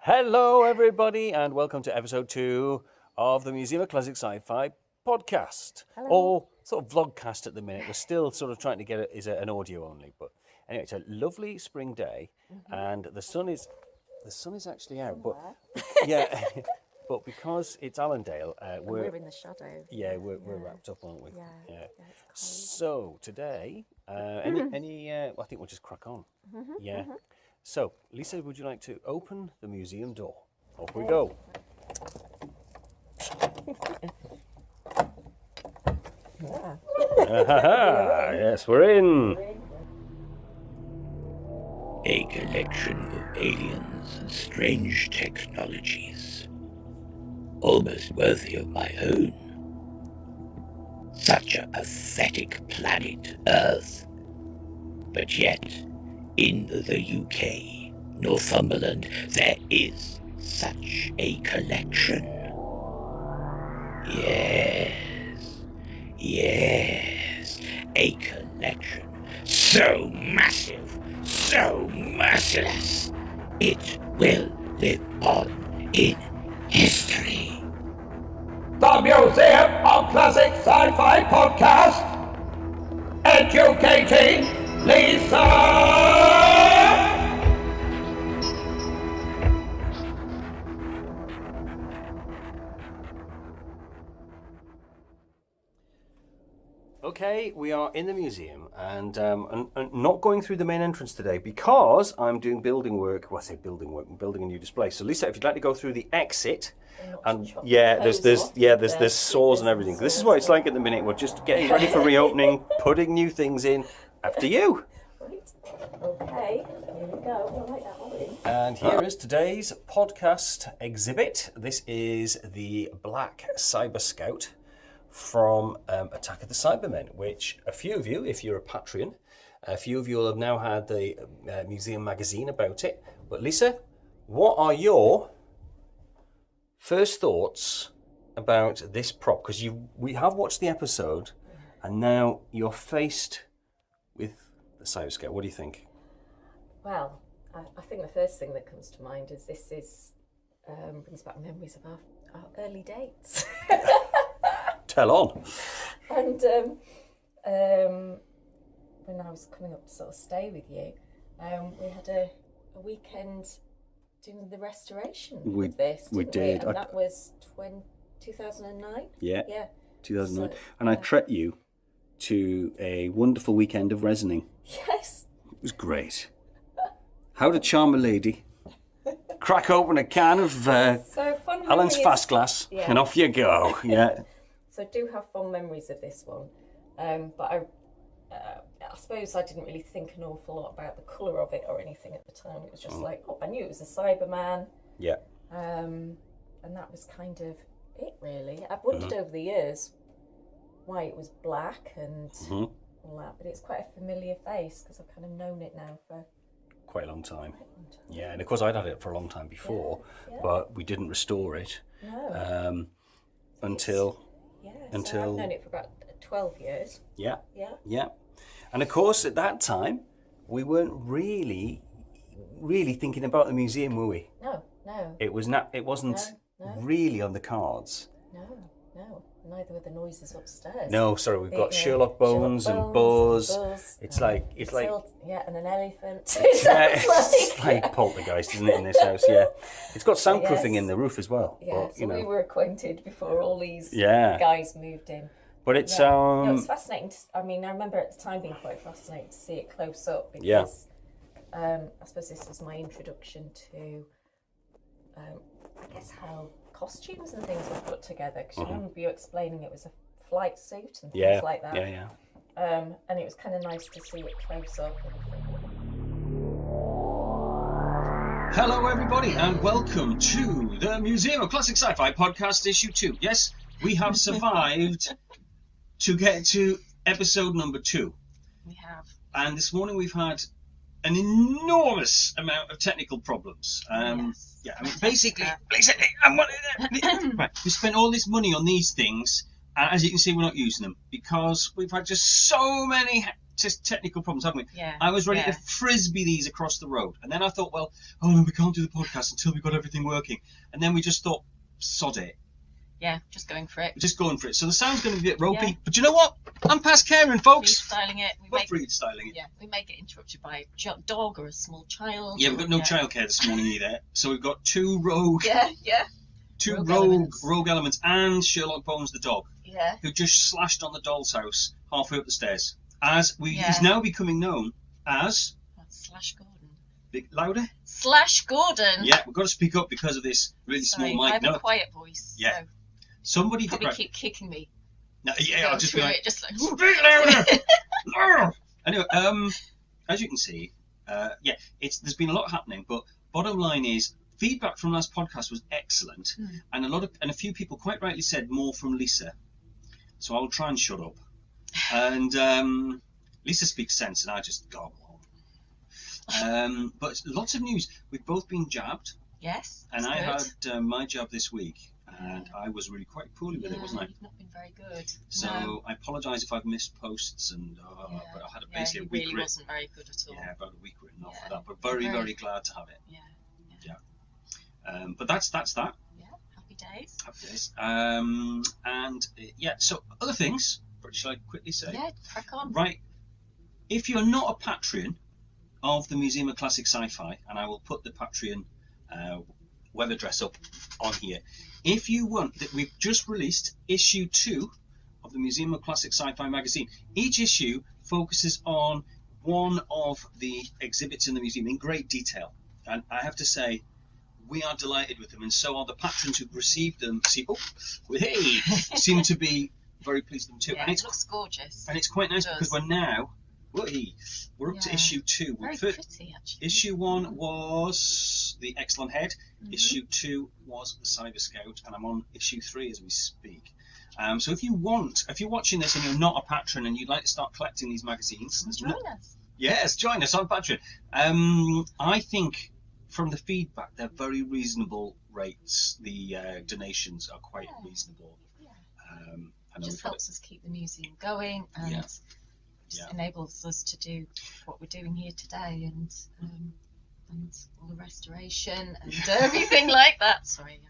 Hello, everybody, and welcome to episode 2 of the Museum of Classic Sci-Fi podcast. Hello. Or sort of vlogcast at the minute. We're still sort of trying to get it an audio only, but anyway, it's a lovely spring day, and the sun is actually out. But yeah, but because it's Allendale, we're in the shadow. Yeah, we're wrapped up, aren't we? Yeah. It's So today, I think we'll just crack on. Yeah. So, Lisa, would you like to open the museum door? Off we go. Yes, we're in. A collection of aliens and strange technologies, almost worthy of my own. Such a pathetic planet, Earth. But yet, in the UK, Northumberland, there is such a collection. Yes, a collection so massive, so merciless, it will live on in history. The Museum of Classic Sci-Fi podcast, educating Lisa! Okay, we are in the museum and not going through the main entrance today because I'm doing building work. Well, I say building work. I'm building a new display. So, Lisa, if you'd like to go through the exit, and there's saws and everything. This is what it's like at the minute. We're just getting ready for reopening, putting new things in. After you. Right. Okay. Here we go. I like that one. And here is today's podcast exhibit. This is the Black Cyber Scout from Attack of the Cybermen, which a few of you, if you're a Patreon, a few of you will have now had the museum magazine about it. But Lisa, what are your first thoughts about this prop? Because we have watched the episode, and now you're faced with the Cyber Scout. What do you think? Well, I think the first thing that comes to mind is this is brings back memories of our early dates. Tell on. And when I was coming up to sort of stay with you, we had a weekend doing the restoration of this. We did. And that was 2009? Yeah. 2009. So, and I treat you to a wonderful weekend of resining. Yes. It was great. How to charm a lady. Crack open a can of Alan's Fast Glass, and off you go. Yeah. So I do have fond memories of this one, but I suppose I didn't really think an awful lot about the colour of it or anything at the time. It was just like, I knew it was a Cyberman. Yeah. And that was kind of it, really. I've wondered over the years why it was black and all that, but it's quite a familiar face because I've kind of known it now for quite a long time. Yeah, and of course I'd had it for a long time before, but we didn't restore it until. So I've known it for about 12 years. Yeah. And of course, at that time, we weren't really thinking about the museum, were we? No. It wasn't really on the cards. No. Neither were the noises upstairs. No, sorry, we've got Sherlock Bones and Buzz. It's like and an elephant. It's like Poltergeist, isn't it, in this house? Yeah, it's got soundproofing in the roof as well. Yeah, but, so we were acquainted before all these Yeah. guys moved in. But it's No, it's fascinating. I remember at the time being quite fascinating to see it close up because I suppose this was my introduction to, I guess, how costumes and things were put together. Because you remember you explaining it was a flight suit and things like that. Yeah. And it was kind of nice to see it close up. Hello, everybody, and welcome to the Museum of Classic Sci-Fi podcast issue 2. Yes, we have survived to get to episode number 2. We have. And this morning we've had an enormous amount of technical problems. Yes. Yeah, I mean, basically, right, we spent all this money on these things, and as you can see, we're not using them because we've had just so many technical problems, haven't we? Yeah. I was ready to frisbee these across the road, and then I thought, well, oh no, we can't do the podcast until we've got everything working. And then we just thought, sod it. Yeah, just going for it. We're just going for it. So the sound's going to be a bit ropey, Yeah. but you know what? I'm past caring, folks. Freestyling it. We're freestyling it. Yeah, we may get interrupted by a dog or a small child. Yeah, we've got no childcare this morning either. So we've got two rogue elements and Sherlock Bones the dog, who just slashed on the doll's house halfway up the stairs. He's now becoming known as Slash Gordon. Bit louder. Slash Gordon. Yeah, we've got to speak up because of this really Sorry, small mic. I have a quiet voice. Yeah. So Somebody probably keep kicking me. No, yeah, I'll just be like, just like speak louder. Anyway, as you can see, there's been a lot happening, but bottom line is feedback from last podcast was excellent, and a few people quite rightly said more from Lisa. So I'll try and shut up. And Lisa speaks sense, and I just gobble on. But lots of news. We've both been jabbed. Yes. And I had my jab this week, and I was really quite poorly with it, wasn't I? You've not been very good. So No. I apologise if I've missed posts, and but I had a basically a week really writ- wasn't very good at all. Yeah, about a week written off for Yeah. that. But very, very glad to have it. Yeah. But that's that. Yeah. Happy days. Happy days. So other things. Shall I quickly say? Yeah, crack on. Right. If you're not a Patreon of the Museum of Classic Sci-Fi, and I will put the Patreon web address up on here. If you want, that we've just released issue 2 of the Museum of Classic Sci-Fi magazine. Each issue focuses on one of the exhibits in the museum in great detail, and I have to say we are delighted with them, and so are the patrons who've received them. Seem to be very pleased with them too. Yeah, And it looks gorgeous. and it's quite nice because we're now we're up to issue 2. Very pretty, actually. Issue 1 was the Excellent Head. Issue 2 was the Cyber Scout, and I'm on issue 3 as we speak. So if you're watching this and you're not a patron and you'd like to start collecting these magazines, Join us. Yes, join us on Patreon. I think from the feedback they're very reasonable rates. The donations are quite reasonable. Yeah. I know Just helps us keep the museum going and just enables us to do what we're doing here today and all the restoration and everything like that. Sorry,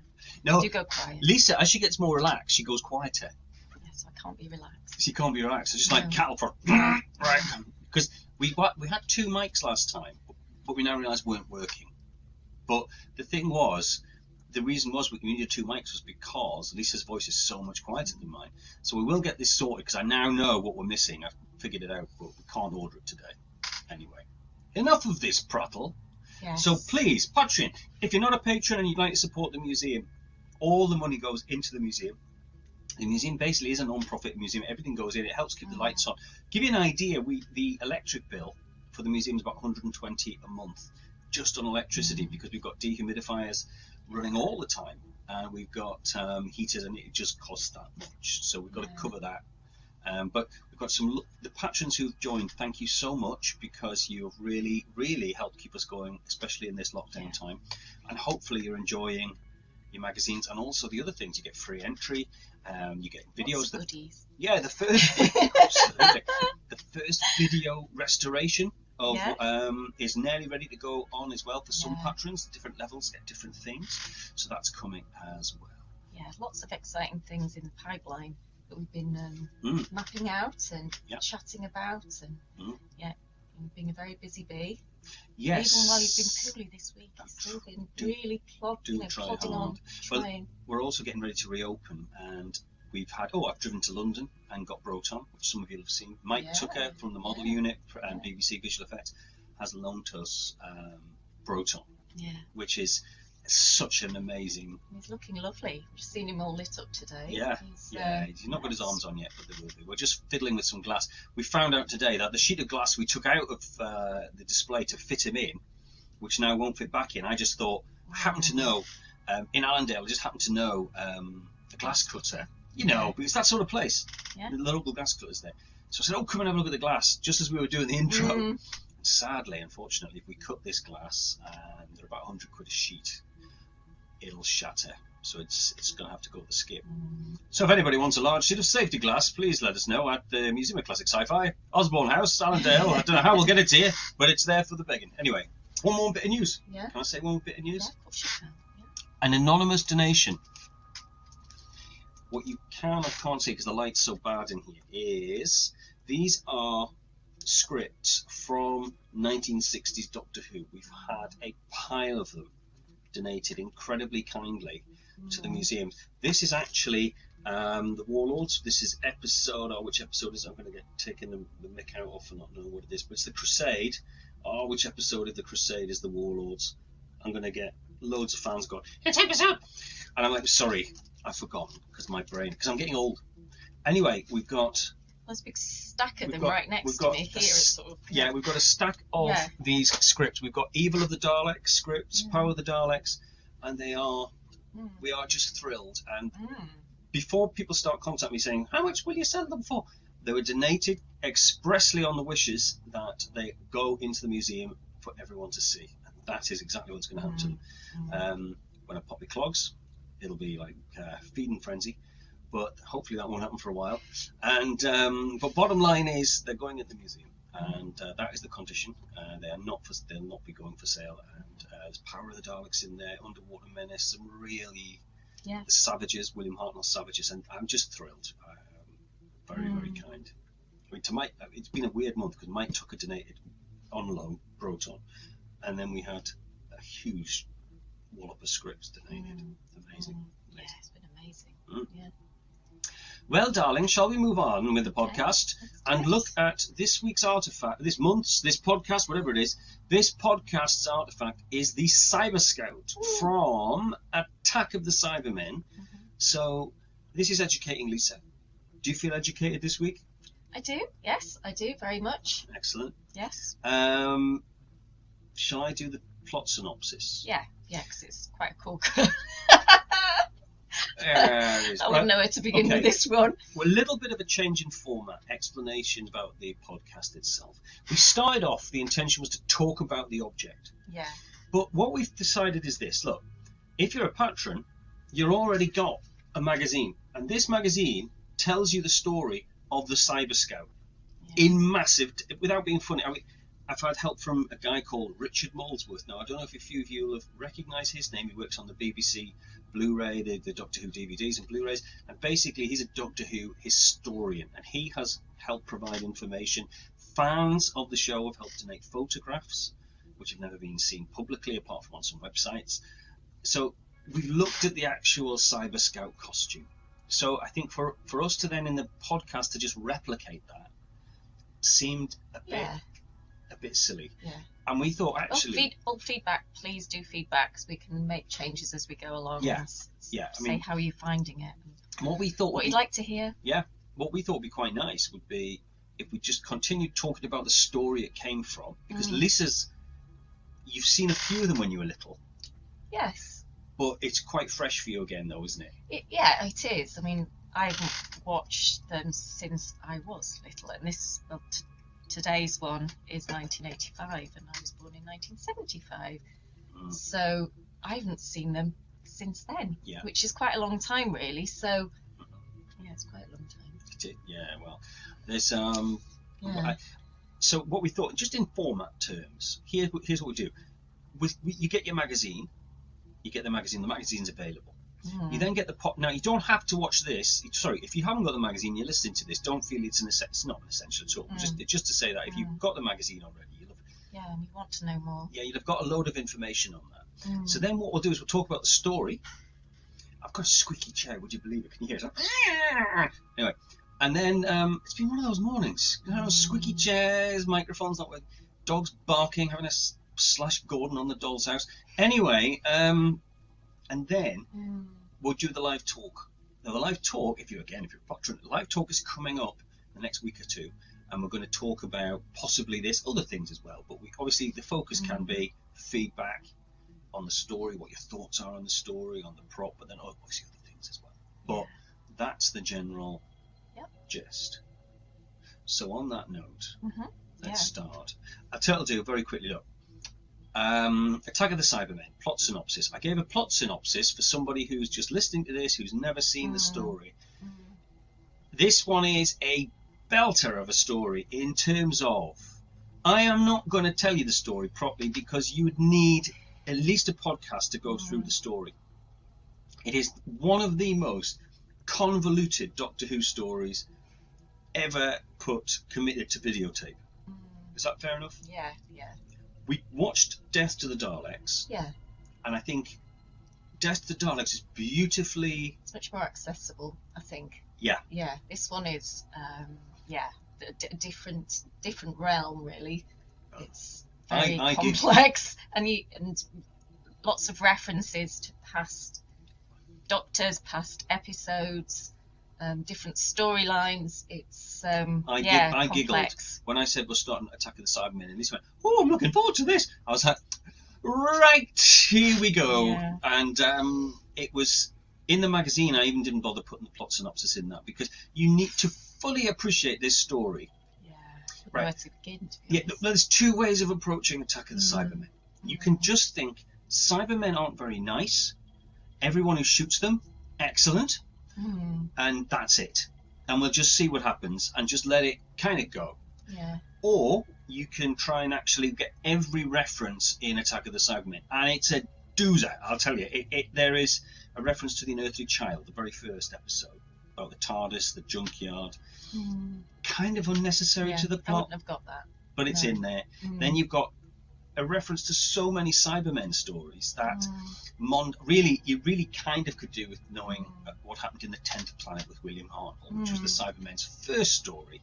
no, I do go quiet. Lisa, as she gets more relaxed, she goes quieter. Yes, I can't be relaxed. She can't be relaxed. It's just like cattle for right. Because we had 2 mics last time, but we now realise weren't working. But the thing was, the reason was we needed 2 mics was because Lisa's voice is so much quieter than mine. So we will get this sorted because I now know what we're missing. I've figured it out, but we can't order it today. Anyway, enough of this prattle. Yes. So please, Patreon, if you're not a patron and you'd like to support the museum, all the money goes into the museum. The museum basically is a non-profit museum. Everything goes in. It helps keep the lights on. Give you an idea, the electric bill for the museum is about $120 a month just on electricity because we've got dehumidifiers running all the time, and we've got heaters, and it just costs that much. So we've got to cover that. But we've got the patrons who've joined. Thank you so much because you have really, really helped keep us going, especially in this lockdown time. And hopefully you're enjoying your magazines and also the other things. You get free entry. You get videos. The first video restoration of is nearly ready to go on as well for some patrons. Different levels get different things, so that's coming as well. Yeah, lots of exciting things in the pipeline that we've been mapping out and chatting about, and being a very busy bee. Yes. Even while you've been poorly this week, you've still been really plodding on. Trying. Well, we're also getting ready to reopen, and we've had. I've driven to London and got Broton, which some of you have seen. Mike Tucker from the model unit and BBC Visual Effects has loaned us Broton, which is such an amazing. He's looking lovely. I've just seen him all lit up today. He's not got his arms on yet, but they will be. We're just fiddling with some glass. We found out today that the sheet of glass we took out of the display to fit him in, which now won't fit back in. I just thought, I happen to know in Allendale, I just happen to know a glass cutter. It's that sort of place. The local glass cutters there. So I said, come and have a look at the glass, just as we were doing the intro. Sadly, unfortunately, if we cut this glass, and they're about £100 a sheet, it'll shatter. so it's going to have to go with the skip. So if anybody wants a large sheet of safety glass, please let us know at the Museum of Classic Sci-Fi, Osborne House, Allendale. I don't know how we'll get it to you, but it's there for the begging. Anyway, one more bit of news. Yeah. Can I say one more bit of news? Yeah, of course you can. Yeah. An anonymous donation. What you can or can't see, because the light's so bad in here, is these are scripts from 1960s Doctor Who. We've had a pile of them donated incredibly kindly to the museum. This is actually the Warlords. This is episode, which episode is it? I'm going to get taken the mick out of for not knowing what it is, but it's the Crusade. Which episode of the Crusade is the Warlords? I'm going to get loads of fans going, it's episode! And I'm like, sorry, I've forgotten, because I'm getting old. Anyway, we've got... There's a big stack of them right next to me here. Yeah, we've got a stack of these scripts. We've got Evil of the Daleks scripts, Power of the Daleks, and we are just thrilled. And before people start contacting me saying, how much will you sell them for? They were donated expressly on the wishes that they go into the museum for everyone to see. And that is exactly what's going to happen to them. When I pop my clogs, it'll be like feeding frenzy. But hopefully that won't happen for a while. And but bottom line is they're going at the museum, and that is the condition. They'll not be going for sale. And there's Power of the Daleks in there, Underwater Menace, some really the Savages, William Hartnell's Savages, and I'm just thrilled. Very very kind. I mean, to Mike, it's been a weird month because Mike Tucker donated on loan Proton, and then we had a huge wallop of scripts donated. Amazing. Yeah, it's been amazing. Yeah. Well, darling, shall we move on with the podcast and look at this week's artifact, this podcast, whatever it is. This podcast's artifact is the Cyber Scout from Attack of the Cybermen. So this is educating Lisa. Do you feel educated this week? I do, yes, I do, very much. Excellent. Yes. Shall I do the plot synopsis? Yeah, because it's quite a cool I wouldn't know where to begin with this one. Well, a little bit of a change in format, explanation about the podcast itself. We started off, the intention was to talk about the object. Yeah. But what we've decided is this. Look, if you're a patron, you've already got a magazine. And this magazine tells you the story of the Cyber Scout in massive, without being funny. I mean, I've had help from a guy called Richard Molesworth. Now, I don't know if a few of you will have recognised his name. He works on the BBC Blu-ray, the Doctor Who DVDs and Blu-rays, and basically he's a Doctor Who historian, and he has helped provide information. Fans of the show have helped donate photographs, which have never been seen publicly apart from on some websites. So we looked at the actual Cyber Scout costume. So I think for us to then in the podcast to just replicate that seemed a bit silly. Yeah. And we thought actually... feedback, please do feedback, because we can make changes as we go along. Yeah. And say how are you finding it. What we thought... What you'd like to hear. Yeah. What we thought would be quite nice would be if we just continued talking about the story it came from. Because Lisa's... You've seen a few of them when you were little. Yes. But it's quite fresh for you again, though, isn't it? It is. I mean, I haven't watched them since I was little. And today's one is 1985, and I was born in 1975. So I haven't seen them since then, which is quite a long time, really. So, it's quite a long time. Well, there's so what we thought, just in format terms, here's what we do. You get your magazine. You get the magazine. The magazine's available. You then get the pot. Now, you don't have to watch this. Sorry, if you haven't got the magazine, you're listening to this. Don't feel it's not an essential at all. Just to say that if you've got the magazine already, and you want to know more. Yeah, you'll have got a load of information on that. So then what we'll do is we'll talk about the story. I've got a squeaky chair. Would you believe it? Can you hear it? Anyway, and then it's been one of those mornings. Squeaky chairs, microphones not working, dogs barking, having a slash Gordon on the doll's house. Anyway, and then we'll do the live talk. Now, the live talk, if you're a patron, the live talk is coming up the next week or two, and we're going to talk about possibly this, other things as well. But obviously the focus can be feedback on the story, what your thoughts are on the story, on the prop, but then obviously other things as well. But that's the general gist. So on that note, let's start. I'll do very quickly. Look, Attack of the Cybermen, plot synopsis. I gave a plot synopsis for somebody who's just listening to this, who's never seen the story. This one is a belter of a story in terms of, I am not going to tell you the story properly because you would need at least a podcast to go through the story. It is one of the most convoluted Doctor Who stories ever committed to videotape. Is that fair enough? Yeah. We watched Death to the Daleks. Yeah. And I think Death to the Daleks is beautifully... It's much more accessible, I think. Yeah. Yeah, this one is, a different realm, really. It's very complex, and lots of references to past Doctors, past episodes, different storylines. It's I giggled when I said we're starting Attack of the Cybermen, and this went, "Oh, I'm looking forward to this." I was like, "Right, here we go." Yeah. And it was in the magazine. I even didn't bother putting the plot synopsis in that because you need to fully appreciate this story. Yeah, right. Where to begin? There's two ways of approaching Attack of the Cybermen. You can just think Cybermen aren't very nice. Everyone who shoots them, excellent. And that's it. And we'll just see what happens and just let it kind of go. Yeah. Or you can try and actually get every reference in Attack of the Cybermen. And it's a doozer, I'll tell you. There is a reference to the Unearthly Child, the very first episode, about the TARDIS, the junkyard. Kind of unnecessary to the plot. I wouldn't have got that. But it's in there. Then you've got a reference to so many Cybermen stories that you really kind of could do with knowing what happened in the 10th Planet with William Hartnell, which was the Cybermen's first story.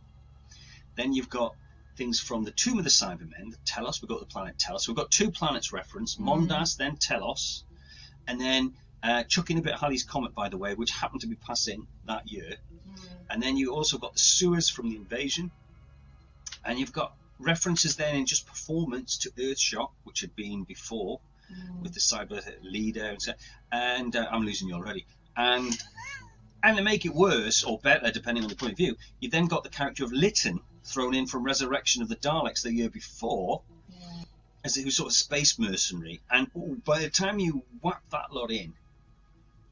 Then you've got things from the Tomb of the Cybermen, the Telos. We've got the planet Telos. We've got two planets referenced, Mondas, then Telos, and then chuck in a bit of Halley's Comet, by the way, which happened to be passing that year. And then you also got the sewers from the invasion, and you've got references then in just performance to Earthshock, which had been before with the cyber leader, and I'm losing you already. And to make it worse or better, depending on the point of view, you've then got the character of Lytton thrown in from Resurrection of the Daleks the year before, as a sort of space mercenary. And by the time you whack that lot in,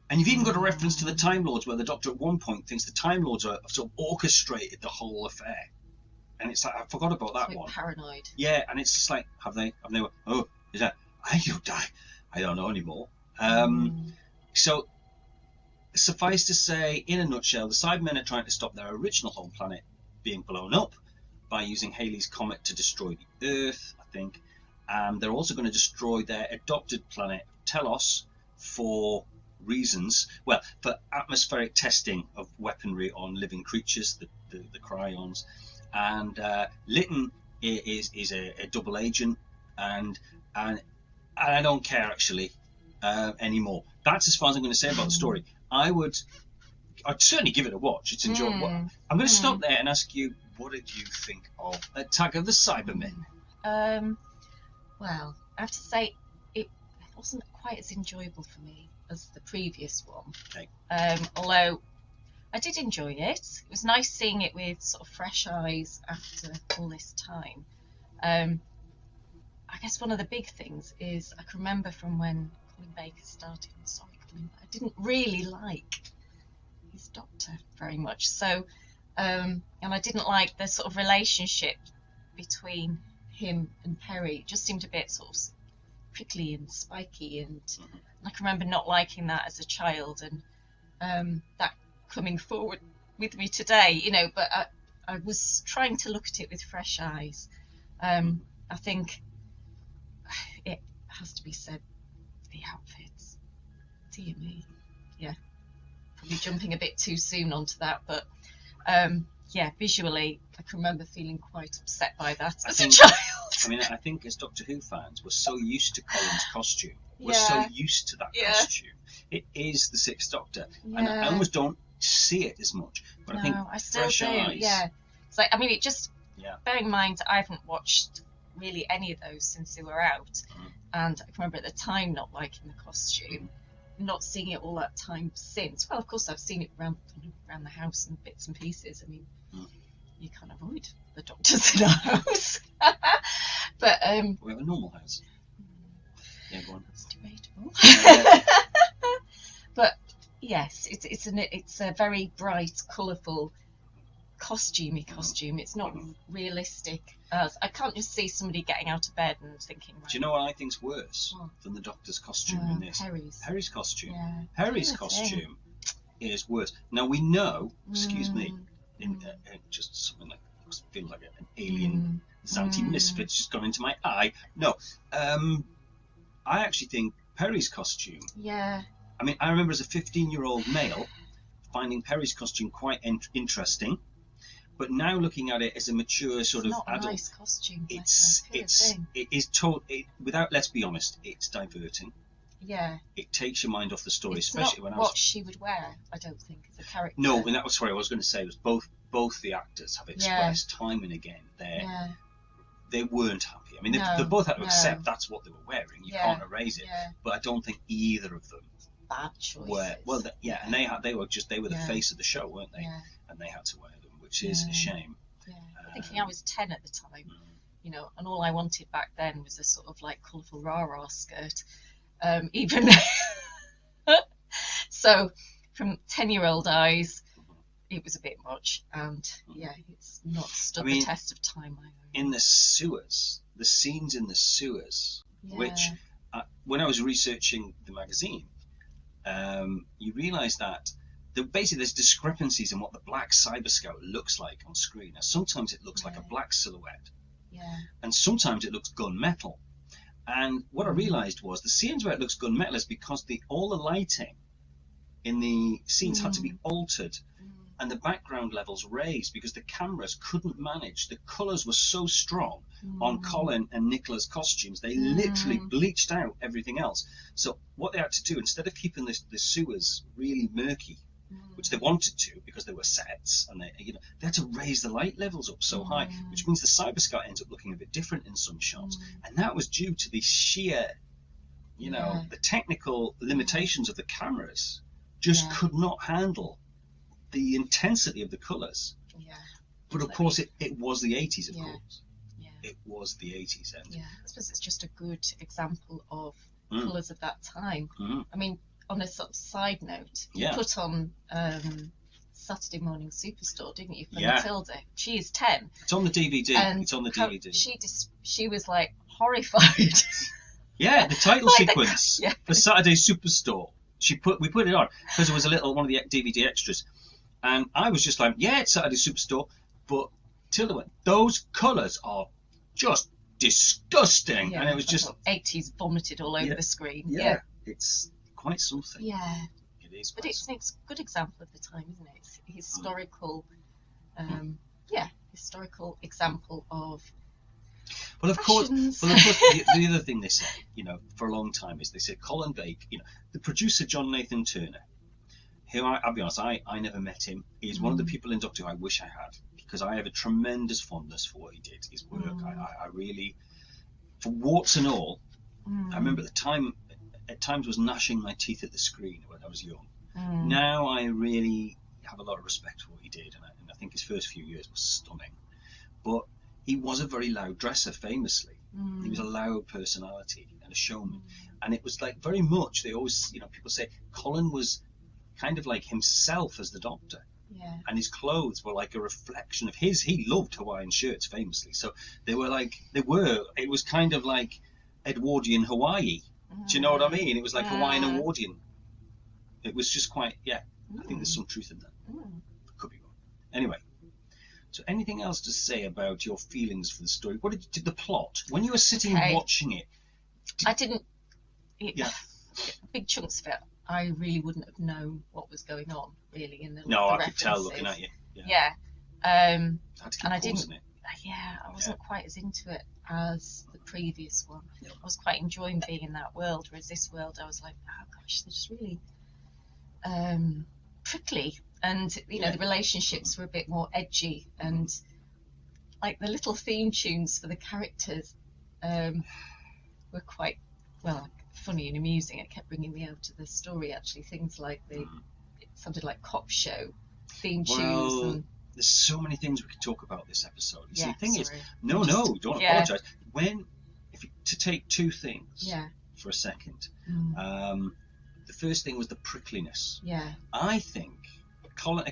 and you've even got a reference to the Time Lords, where the Doctor at one point thinks the Time Lords have sort of orchestrated the whole affair. And it's like, I forgot about that one. Paranoid. Yeah, and it's just like, have they? Oh, is that? I don't know anymore. So, suffice to say, in a nutshell, the Cybermen are trying to stop their original home planet being blown up by using Halley's Comet to destroy the Earth, I think. They're also going to destroy their adopted planet, Telos, for reasons, for atmospheric testing of weaponry on living creatures, the cryons. And Lytton is a double agent, and I don't care actually anymore. That's as far as I'm going to say about the story. I'd certainly give it a watch. It's enjoyable. I'm going to stop there and ask you, what did you think of Attack of the Cybermen? Well, I have to say it wasn't quite as enjoyable for me as the previous one. Okay. Although I did enjoy it. It was nice seeing it with sort of fresh eyes after all this time. I guess one of the big things is I can remember from when Colin Baker started. I'm sorry, Colin, I didn't really like his Doctor very much. So, and I didn't like the sort of relationship between him and Perry. It just seemed a bit sort of prickly and spiky, and I can remember not liking that as a child, and that coming forward with me today, but I was trying to look at it with fresh eyes. I think it has to be said, the outfits, dear me, probably jumping a bit too soon onto that, but visually I can remember feeling quite upset by that as a child. I think as Doctor Who fans, we're so used to Colin's costume, we're so used to that costume. It is the Sixth Doctor, and I almost don't see it as much, but I think I still fresh do. eyes. It's like, it just, bearing in mind I haven't watched really any of those since they were out, and I can remember at the time not liking the costume, not seeing it all that time since. Well, of course I've seen it around the house in bits and pieces. You can't avoid the Doctors in our house. But we have a normal house. Yeah, go on. That's debatable. Yeah. But yes, it's a very bright, colourful, costumey costume. It's not realistic. I can't just see somebody getting out of bed and thinking. Right, Do you know what I think's worse What? than the Doctor's costume in this? Harry's costume. Yeah. Harry's Same thing. costume is worse. Now we know. Excuse me. In just something like feels like an alien Zanti misfit's just gone into my eye. No, I actually think Perry's costume. Yeah. I mean, I remember as a 15-year-old male finding Perry's costume quite interesting, but now looking at it as a mature sort of Not a adult, nice costume. it is without. Let's be honest, it's diverting. Yeah. It takes your mind off the story, It's especially not when what she would wear. I don't think as a character. No, and that was sorry. I was going to say was both the actors have expressed time and again they weren't happy. I mean, they both had to accept that's what they were wearing. You can't erase it. Yeah. But I don't think either of them bad choices. And they were the face of the show, weren't they? Yeah. And they had to wear them, which is a shame. Yeah. Thinking I was 10 at the time, you know, and all I wanted back then was a sort of like colourful rah-rah skirt. Even so, from 10-year-old eyes, it was a bit much, and it's not stood the test of time. In the sewers, the scenes in the sewers, which when I was researching the magazine, you realise that basically there's discrepancies in what the black Cyber Scout looks like on screen. Now, sometimes it looks like a black silhouette, and sometimes it looks gunmetal. And what I realised was the scenes where it looks gunmetal is because all the lighting in the scenes had to be altered and the background levels raised because the cameras couldn't manage. The colours were so strong on Colin and Nicola's costumes, they literally bleached out everything else. So what they had to do, instead of keeping the sewers really murky, which they wanted to because they were sets, and they had to raise the light levels up so high, which means the Cyber Scout ends up looking a bit different in some shots, and that was due to the sheer, the technical limitations of the cameras. Just could not handle the intensity of the colours. Yeah. But of course, it was the 80s, of course. Yeah. It was the 80s, and I suppose it's just a good example of colours of that time. I mean, on a sort of side note, you put on Saturday Morning Superstore, didn't you, for Matilda? She is 10. It's on the DVD. It's on the DVD. She was like horrified. Yeah, the title sequence for Saturday Superstore. We put it on because it was one of the DVD extras, and I was just like, it's Saturday Superstore, but Tilda went, those colours are just disgusting, and it was just 80s vomited all over the screen. Yeah, it's quite something. Yeah, it is. But it's a good example of the time, isn't it? It's historical, historical example of. Well, of course, the other thing they said, for a long time is they said Colin Bake, the producer John Nathan Turner, who I'll be honest, I never met him. He's one of the people in Doctor Who I wish I had, because I have a tremendous fondness for what he did, his work. I really, for warts and all, I remember at times was gnashing my teeth at the screen when I was young. Now I really have a lot of respect for what he did, and I think his first few years was stunning. But he was a very loud dresser, famously. He was a loud personality and a showman. And it was like very much, they always, people say Colin was kind of like himself as the Doctor. Yeah. And his clothes were like a reflection of his. He loved Hawaiian shirts, famously. So it was kind of like Edwardian Hawaii. Do you know what I mean? It was like Hawaiian Edwardian. It was just quite, I think there's some truth in that. Could be wrong. Anyway. So anything else to say about your feelings for the story? What did the plot, when you were sitting and watching it? I didn't. Big chunks of it, I really wouldn't have known what was going on, really, in the I references. could tell looking at you. And I didn't. I wasn't quite as into it as the previous one. I was quite enjoying being in that world, whereas this world, I was like, oh gosh, they're just really prickly. And, the relationships were a bit more edgy, and like the little theme tunes for the characters were quite, funny and amusing. It kept bringing me out of the story, actually. Things like it sounded like cop show theme tunes. And there's so many things we could talk about this episode. The thing is, don't apologise. To take two things for a second. The first thing was the prickliness. Yeah. I think Colin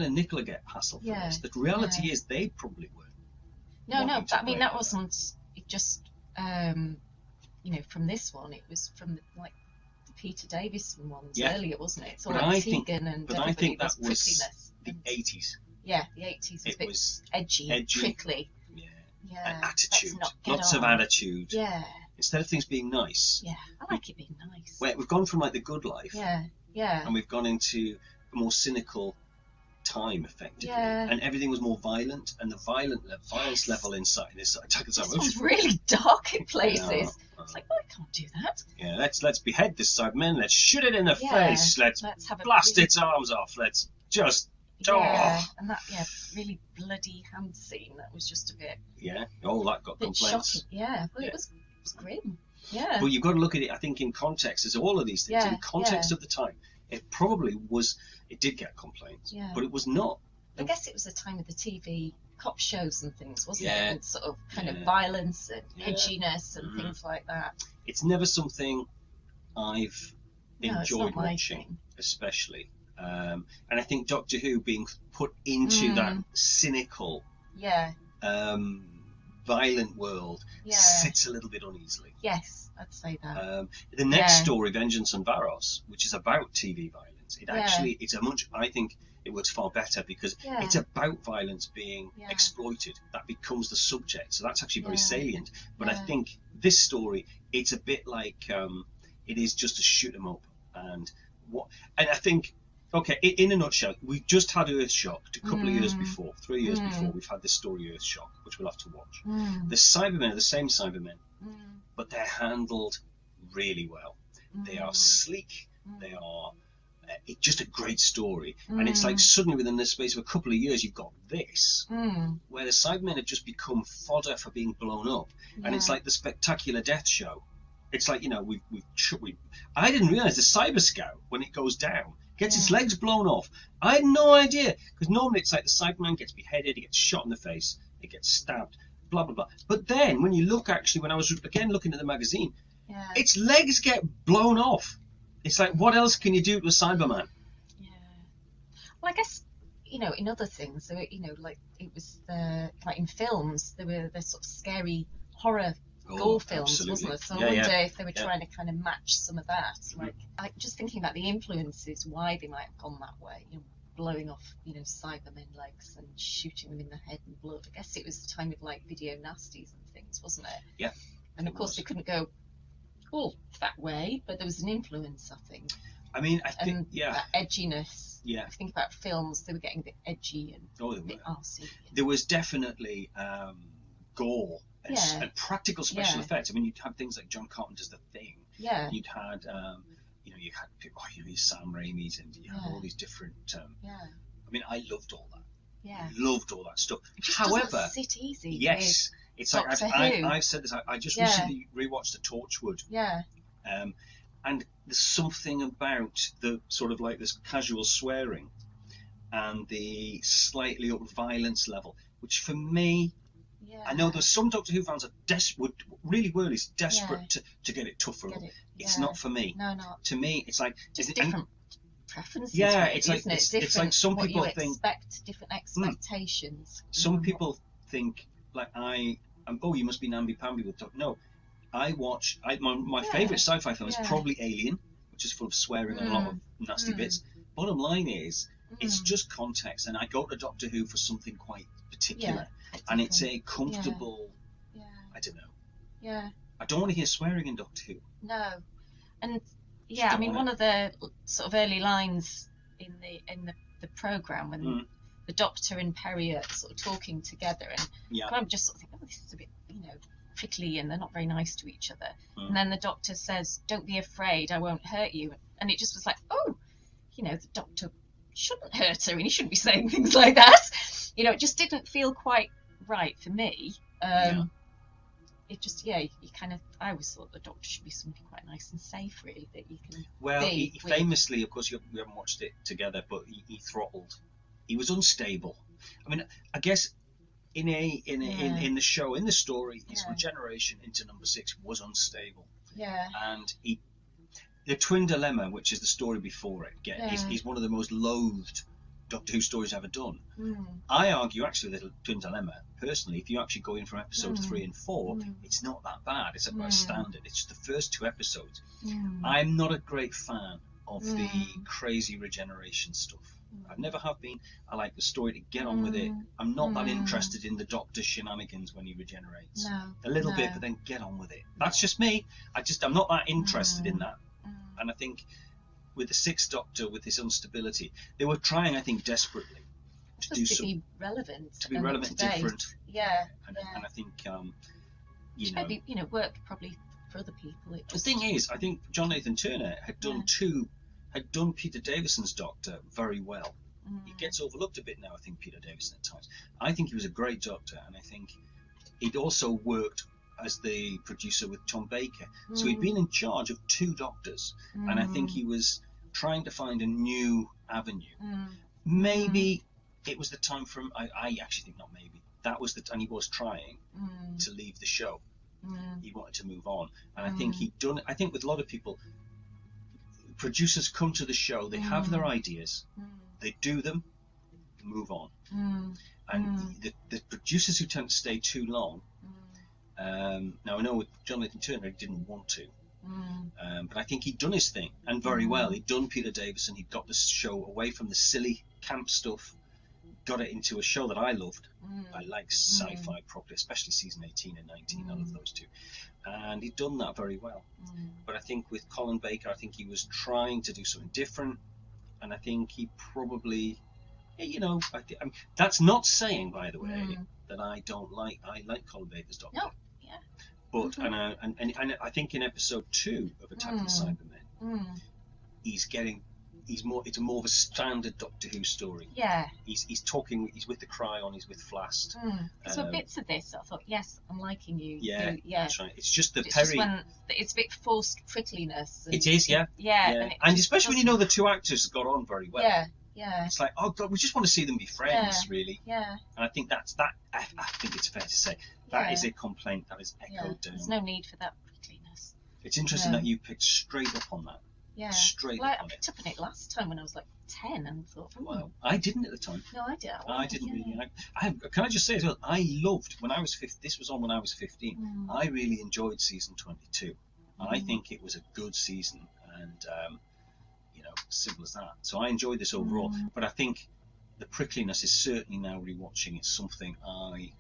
and Nicola get hassled for this. The reality is they probably weren't. No. I mean, that wasn't just from this one. It was from the Peter Davison ones earlier, wasn't it? It's all like Tegan and but I think that was prickliness. The 80s. Yeah, the 80s. It was edgy, prickly. Yeah. And attitude. Lots of attitude. Yeah. Instead of things being nice. Yeah, I like it being nice. We've gone from the good life. Yeah. And we've gone into a more cynical time, effectively. Yeah. And everything was more violent, and the violence level inside this Attack of the Cybermen was really dark in places. It's like, I can't do that. Yeah, let's behead this Cyberman. Let's shoot it in the face. Let's have blast its arms off. Let's just. And that really bloody hand scene. That was just a bit. Yeah. Oh, that got complaints. Shocking. Yeah. Well, it was grim. Yeah. Well, you've got to look at it, I think, in context. As all of these things, in context of the time, it probably was. It did get complaints, but it was not. I guess it was the time of the TV cop shows and things, wasn't it? And sort of kind of violence and edginess and things like that. It's never something I've enjoyed watching, especially. And I think Doctor Who being put into that cynical, violent world sits a little bit uneasily. Yes, I'd say that. The next story, Vengeance on Varos, which is about TV violence, I think it works far better because it's about violence being exploited. That becomes the subject, so that's actually very salient. But I think this story, it's a bit like it is just to shoot them up, and I think. Okay, in a nutshell, we just had Earthshock a couple of years before, 3 years before, we've had this story Earthshock, which we'll have to watch. The Cybermen are the same Cybermen, but they're handled really well. They are sleek, they are it's just a great story. And it's like suddenly within the space of a couple of years, you've got this, where the Cybermen have just become fodder for being blown up. And it's like the Spectacular Death Show. It's like, I didn't realise the Cyber Scout, when it goes down, gets its legs blown off. I had no idea, because normally it's like the Cyberman gets beheaded, he gets shot in the face, he gets stabbed, blah blah blah. But then when you look, actually, when I was again looking at the magazine, its legs get blown off. It's like, what else can you do to a Cyberman? Yeah. Well, I guess in other things, there were, like it was like in films, there were the sort of scary horror. Gore films, absolutely. Wasn't there? So I wonder if they were trying to kind of match some of that. Like just thinking about the influences, why they might have gone that way, blowing off, Cybermen legs and shooting them in the head and blood. I guess it was the time of like video nasties and things, wasn't it? Yeah. And of course they couldn't go all that way, but there was an influence, I think. I mean, I think, that edginess. Yeah. If you think about films, they were getting a bit edgy and a bit arsey. There was definitely gore. And practical special effects. I mean, you'd have things like John Carpenter's The Thing. Yeah. You'd had, you had people, Sam Raimi's, and you had all these different. I mean, I loved all that. Yeah. Loved all that stuff. It just However, doesn't sit easy. Yes, it's like I've said this. I just recently rewatched The Torchwood. Yeah. And there's something about the sort of like this casual swearing, and the slightly up violence level, which for me. Yeah. I know there's some Doctor Who fans are desperate to get it tougher. It's not for me. No, not. To me, it's like just different preferences. Yeah, really, it's like it's like some people what you think different expectations. Some people think like you must be namby-pamby with Doctor. No, my favourite sci-fi film is probably Alien, which is full of swearing and a lot of nasty bits. Bottom line is, it's just context, and I go to Doctor Who for something quite particular. And it's a comfortable. I don't know. Yeah. I don't want to hear swearing in Doctor Who. No, and I mean, one of the sort of early lines in the program when the Doctor and Perry are sort of talking together, and I'm just sort of thinking, this is a bit, prickly, and they're not very nice to each other. And then the Doctor says, "Don't be afraid, I won't hurt you," and it just was like, the Doctor shouldn't hurt her, and he shouldn't be saying things like that. It just didn't feel quite right for me. It just, you kind of, I always thought the Doctor should be somebody quite nice and safe, really, that you can. Well, he famously, of course, we haven't watched it together, but he throttled. He was unstable. I mean, I guess in the show, in the story, his regeneration into number 6 was unstable. Yeah. And the Twin Dilemma, which is the story before it, is one of the most loathed Doctor Who stories ever done. I argue actually that Twin Dilemma, personally, if you actually go in from episode 3 and 4, it's not that bad. It's about standard. It's the first 2 episodes. I'm not a great fan of the crazy regeneration stuff. I never have been. I like the story to get on with it. I'm not that interested in the Doctor's shenanigans when he regenerates. A little bit, but then get on with it. That's just me. I'm not that interested in that. And I think with the 6th Doctor, with his instability, they were trying, I think, desperately to be relevant. To be relevant and different. Yeah. And I think, maybe, work probably for other people. The thing is, I think John Nathan Turner had done Peter Davison's Doctor very well. He gets overlooked a bit now, I think, Peter Davison at times. I think he was a great Doctor, and I think he'd also worked as the producer with Tom Baker. So he'd been in charge of 2 Doctors, and I think he was trying to find a new avenue. Maybe it was the time for him, I actually think not maybe, that was and he was trying to leave the show. He wanted to move on, and I think he'd done it. I think with a lot of people, producers come to the show, they have their ideas, they do them, move on. And the producers who tend to stay too long, now I know with Jonathan Turner he didn't want to, but I think he'd done his thing, and very well. He'd done Peter Davison, he'd got the show away from the silly camp stuff, got it into a show that I loved. I like Sci-Fi properly, especially season 18 and 19, I love those 2. And he'd done that very well. But I think with Colin Baker, I think he was trying to do something different, and I think he probably, that's not saying, by the way, that I like Colin Baker's Doctor. No, yeah. But and I think in episode 2 of Attack of the Cybermen, it's more of a standard Doctor Who story. Yeah. He's talking. He's with the Cryon. He's with Flast. So bits of this, I thought, yes, I'm liking you. Yeah, that's right. It's just the it's Perry. Just when it's a bit forced prickliness. It is, yeah. Yeah. And especially when the 2 actors got on very well. Yeah. Yeah. It's like, oh God, we just want to see them be friends, really. Yeah. And I think that's that. I think it's fair to say that is a complaint that is echoed down. There's no need for that prickliness. It's interesting that you picked straight up on that. Yeah. Straight I up on picked up on it last time when I was like 10 and thought, well, I didn't at the time. No, I did. I didn't really. Can I just say as well? I loved when I was 15. This was on when I was 15. I really enjoyed season 22. I think it was a good season, and simple as that. So I enjoyed this overall. But I think the prickliness is certainly now rewatching. It's something I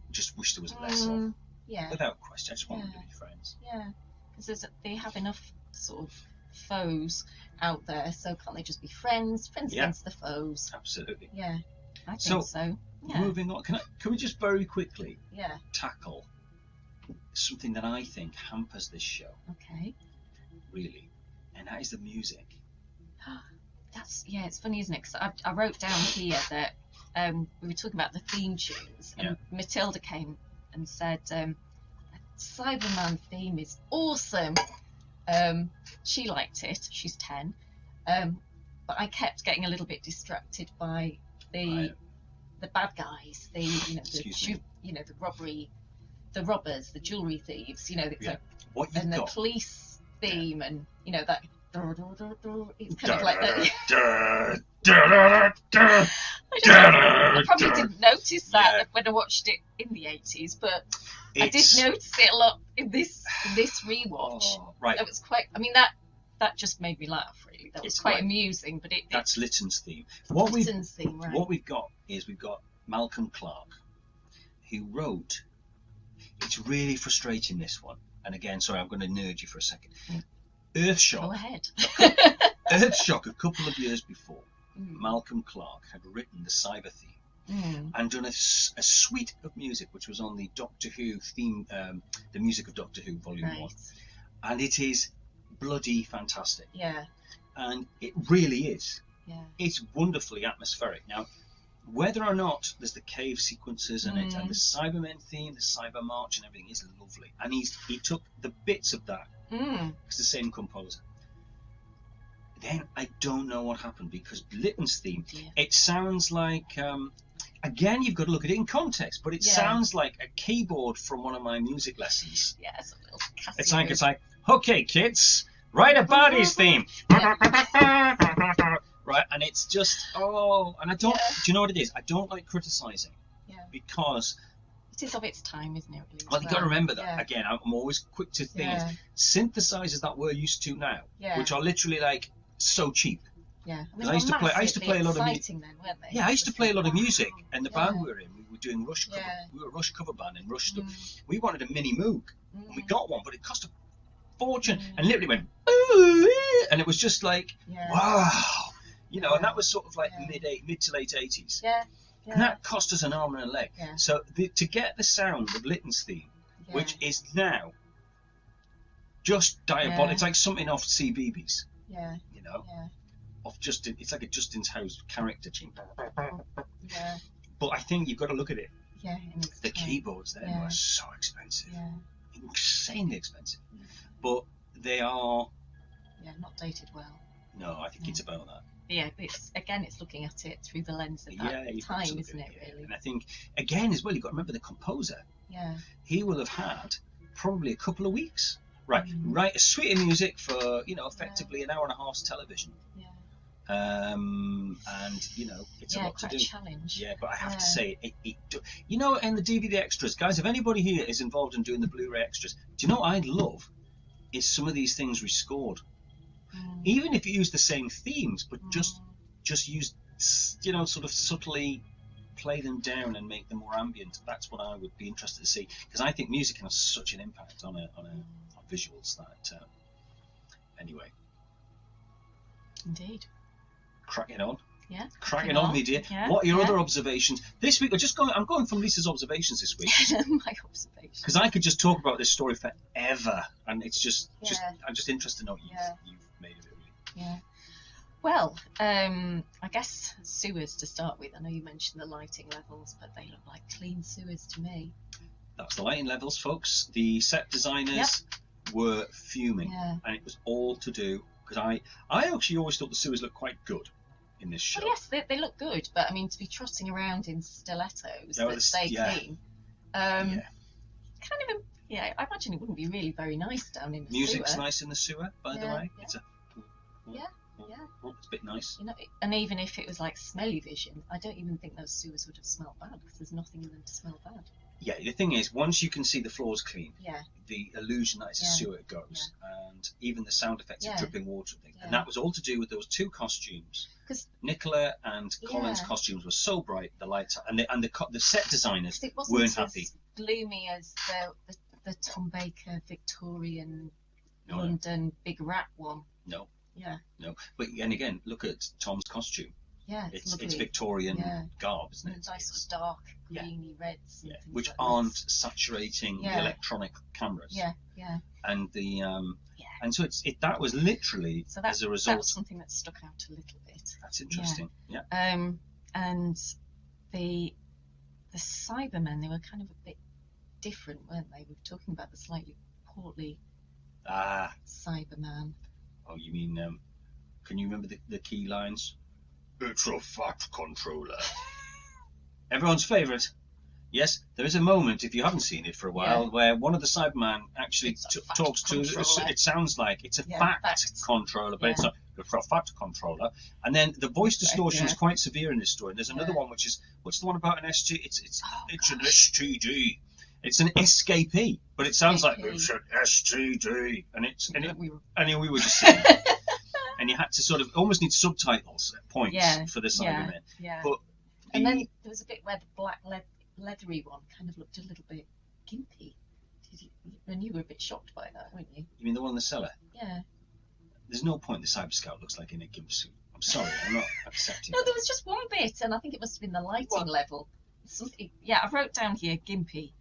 just wish there was less of. Yeah. Without question, I just want them to be friends. Yeah, because they have enough sort of foes out there, so can't they just be friends against the foes? Absolutely. Yeah, I think so. Yeah. Moving on, can we just very quickly tackle something that I think hampers this show? Okay. Really, and that is the music. It's funny, isn't it? Because I wrote down here that we were talking about the theme tunes, and Matilda came and said, Cyberman theme is awesome. She liked it. She's 10. But I kept getting a little bit distracted by the bad guys, the robbers, the jewelry thieves, the police theme, and that it's kind of like that. I probably didn't notice that when I watched it in the 80s, but I did notice it a lot in this rewatch. Right. That was quite. I mean, that just made me laugh. Really, that was quite amusing. But that's Lytton's theme. Lytton's theme, right? What we've got Malcolm Clark, who wrote. It's really frustrating, this one. And again, sorry, I'm going to nerd you for a second. Earthshock. Go ahead. Earthshock, a couple of years before, Malcolm Clark had written the Cyber theme and done a suite of music, which was on the Doctor Who theme, the music of Doctor Who Volume 1. And it is bloody fantastic. Yeah. And it really is. Yeah. It's wonderfully atmospheric. Now, whether or not there's the cave sequences in it, and the Cybermen theme, the Cyber March and everything is lovely. And he took the bits of that, it's the same composer. Then I don't know what happened, because Lytton's theme, it sounds like again, you've got to look at it in context. But it Yeah. sounds like a keyboard from one of my music lessons. Yeah, it's a little Casio. It's like, okay, kids, write a Bardies theme. Right, and it's just, and I don't, Yeah. do you know what it is? I don't like criticising Yeah. because, It is of its time, isn't it? Really, well, you've got to remember that. Yeah. Again, I'm always quick to think Yeah. synthesizers that we're used to now, Yeah. which are literally like so cheap. Yeah. I used to play a lot of exciting then, weren't they? Yeah, I used to play a lot of music, and the band Yeah. we were in, we were doing Rush cover. Yeah. We were a Rush cover band, and Rush stuff. We wanted a mini Moog, and we got one, but it cost a fortune, and literally went, "Ooh," and it was just like, Yeah. wow, you know, and Yeah. that was sort of like Yeah. mid to late 80s. Yeah. And that cost us an arm and a leg. Yeah. So to get the sound of Litton's theme, Yeah. which is now just diabolical, Yeah. it's like something off CBeebies, Yeah. you know, Yeah. off Justin. It's like a Justin's House character tune. Yeah. But I think you've got to look at it. Yeah. in its The time. keyboards then Yeah. were so expensive, Yeah. insanely expensive. But they are. Yeah. Not dated well. No, I think it's about that. Yeah. It's looking at it through the lens of Yeah, that you've got to time, look isn't at it? yeah. Really. And I think again as well, you've got to remember the composer. Yeah. He will have had probably a couple of weeks. Right, Mm. write a suite of music for effectively an hour and a half's television. Yeah. And it's a lot to quite do. a challenge. Yeah, but I have to Yeah. say, in the DVD extras, guys, if anybody here is involved in doing the Blu-ray extras, do you know what I'd love? Is some of these things rescored, even if you use the same themes, but just use, sort of subtly play them down and make them more ambient. That's what I would be interested to see, because I think music has such an impact on visuals that. Anyway. Indeed. Cracking on. Yeah. Cracking on, me dear. Yeah, What are your yeah. other observations this week? I'm going from Lisa's observations this week My observation. because I could just talk about this story forever, and it's just Yeah. I'm just interested to know what Yeah. you've made of it. Really. Yeah. Well, I guess sewers to start with. I know you mentioned the lighting levels, but they look like clean sewers to me. That's the lighting levels, folks. The set designers were fuming, Yeah. and it was all to do because I actually always thought the sewers looked quite good in this show. Well, yes, they look good, but I mean, to be trotting around in stilettos Yeah, well, that stay yeah. clean, Yeah. kind of, I imagine it wouldn't be really very nice down in the Music's sewer. nice in the sewer, by the Yeah, way. yeah. It's a Yeah. it's a bit nice. You know, and even if it was like smelly vision, I don't even think those sewers would have smelled bad because there's nothing in them to smell bad. Yeah, the thing is, once you can see the floors clean, Yeah. the illusion that it's a Yeah. sewer goes, and even the sound effects of Yeah. dripping water and things. Yeah. And that was all to do with those two costumes. 'Cause- Nicola and Colin's Yeah. costumes were so bright, the lights, and the set designers 'Cause it wasn't weren't as happy. gloomy as the Tom Baker Victorian No, London big rat one. no, Yeah. no. But and again, look at Tom's costume. Yeah. It's lovely. Victorian Yeah. garb, isn't And it? nice It's- sort of dark Yeah. greeny reds. And yeah, things which like aren't this. saturating the Yeah. electronic cameras. Yeah. Yeah. And the Yeah. and so that was literally So as a result. that's something that stuck out a little bit. That's interesting. Yeah. And the Cybermen, they were kind of a bit different, weren't they? We were talking about the slightly portly Ah. Cyberman. Oh, you mean can you remember the key lines? It's a fat controller. Everyone's favourite. Yes, there is a moment, if you haven't seen it for a while, Yeah. where one of the Cybermen actually It's a fat talks to. controller. It sounds like it's a Yeah, fact fact. controller, but Yeah. it's not. It's a fat controller. And then the voice distortion is Yeah. quite severe in this story. And there's another Yeah. one which is what's the one about an SG? It's Oh, an gosh. STD. It's an escapee, but it sounds like Escapee. it's an STD, and We were- we were just saying. And you had to sort of almost need subtitles at points Yeah, for the yeah, Cybermen. yeah. But And then there was a bit where the black leathery one kind of looked a little bit gimpy. And you were a bit shocked by that, weren't you? you mean the one in the cellar? Yeah. There's no point the Cyber Scout looks like in a gimp suit. I'm sorry, I'm not accepting No, that. there was just one bit, and I think it must have been the lighting What? level. Something, yeah, I wrote down here gimpy.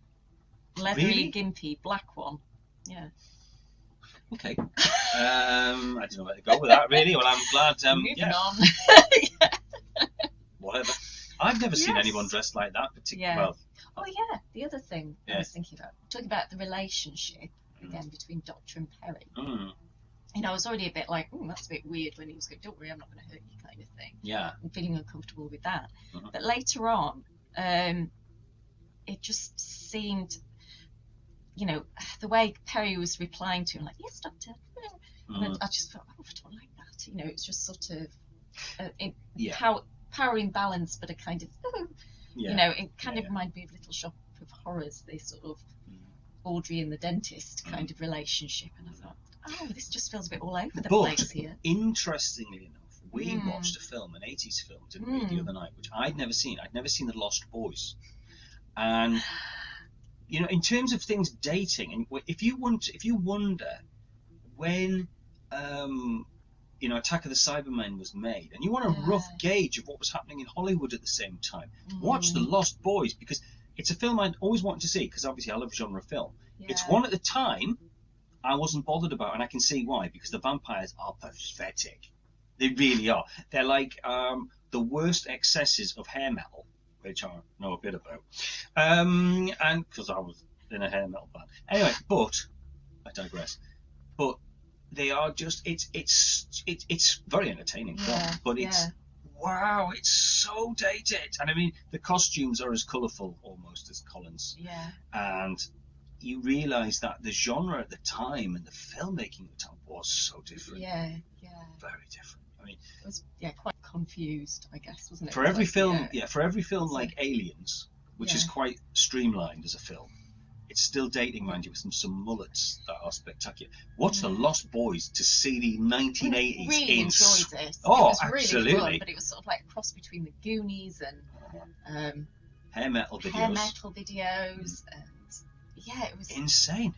Leathery, Really? gimpy, black one. Yeah. Okay. I don't know where to go with that, really. Well, I'm glad. Moving Yeah, on. whatever. I've never seen Yes. anyone dressed like that, particularly. Yeah. Well, Oh, yeah, the other thing Yeah. I was thinking about, talking about the relationship, again, between Doctor and Perry. You know, I was already a bit like, that's a bit weird when he was going, don't worry, I'm not going to hurt you, kind of thing. yeah. I'm feeling uncomfortable with that. Mhm. But later on, it just seemed, the way Perry was replying to him, like, yes, doctor. And I just thought, I don't like that. It was just sort of power imbalance, but a kind of, it kind of reminded me of Little Shop of Horrors, this sort of Audrey and the dentist kind of relationship. And I thought, this just feels a bit all over the place here. Interestingly enough, we watched a film, an 80s film, didn't we, the other night, which I'd never seen. I'd never seen The Lost Boys. And, in terms of things dating, and if you wonder when, Attack of the Cybermen was made, and you want a rough gauge of what was happening in Hollywood at the same time, watch The Lost Boys, because it's a film I'd always wanted to see, because obviously I love genre film. Yeah. It's one at the time I wasn't bothered about, and I can see why, because the vampires are pathetic. They really are. They're like the worst excesses of hair metal, which I know a bit about, and because I was in a hair metal band. Anyway, but I digress. But they are just it's very entertaining film, but it's so dated. And I mean, the costumes are as colourful almost as Colin's. Yeah. And you realise that the genre at the time and the filmmaking at the time was so different. Yeah. Very different. I mean, it was quite confused, I guess, wasn't it? For every film like Aliens, which is quite streamlined as a film, it's still dating, mind you, with some mullets that are spectacular. Watch The Lost Boys to see the 1980s. I really enjoyed it. Oh, it was absolutely. Really fun, but it was sort of like a cross between the Goonies and hair metal videos. And it was insane.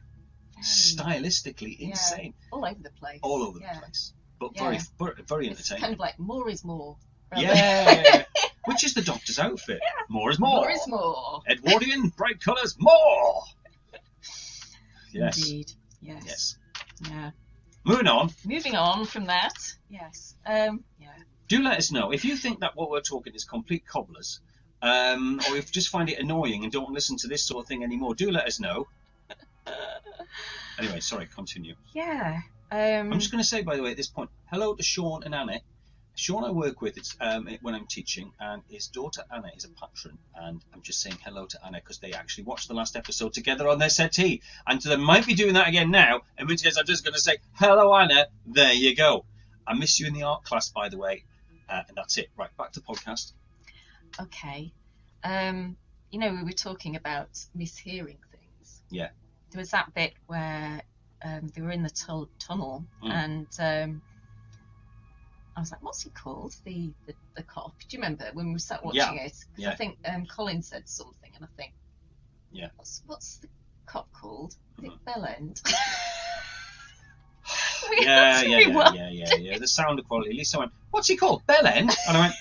Stylistically insane. All over the place. But very entertaining. It's kind of like more is more. Yeah. Which is the Doctor's outfit. Yeah. More is more. More is more. Edwardian, bright colours, more. Yes. Indeed. Yes. Yeah. Moving on from that. Yes. Do let us know if you think that what we're talking is complete cobblers, or if you just find it annoying and don't listen to this sort of thing anymore. Do let us know. Anyway, sorry. Continue. Yeah. I'm just going to say, by the way, at this point, hello to Sean and Anna. Sean I work with when I'm teaching, and his daughter Anna is a patron, and I'm just saying hello to Anna because they actually watched the last episode together on their settee, and so they might be doing that again now, in which case I'm just going to say hello Anna, there you go. I miss you in the art class, by the way, and that's it. Right, back to podcast. Okay. We were talking about mishearing things. Yeah. There was that bit where they were in the tunnel, and I was like, what's he called? The cop. Do you remember when we sat watching it? Yeah. I think Colin said something, and I think, what's the cop called? Is it Bellend? Yeah. The sound quality. At least I went, what's he called? Bellend? And I went,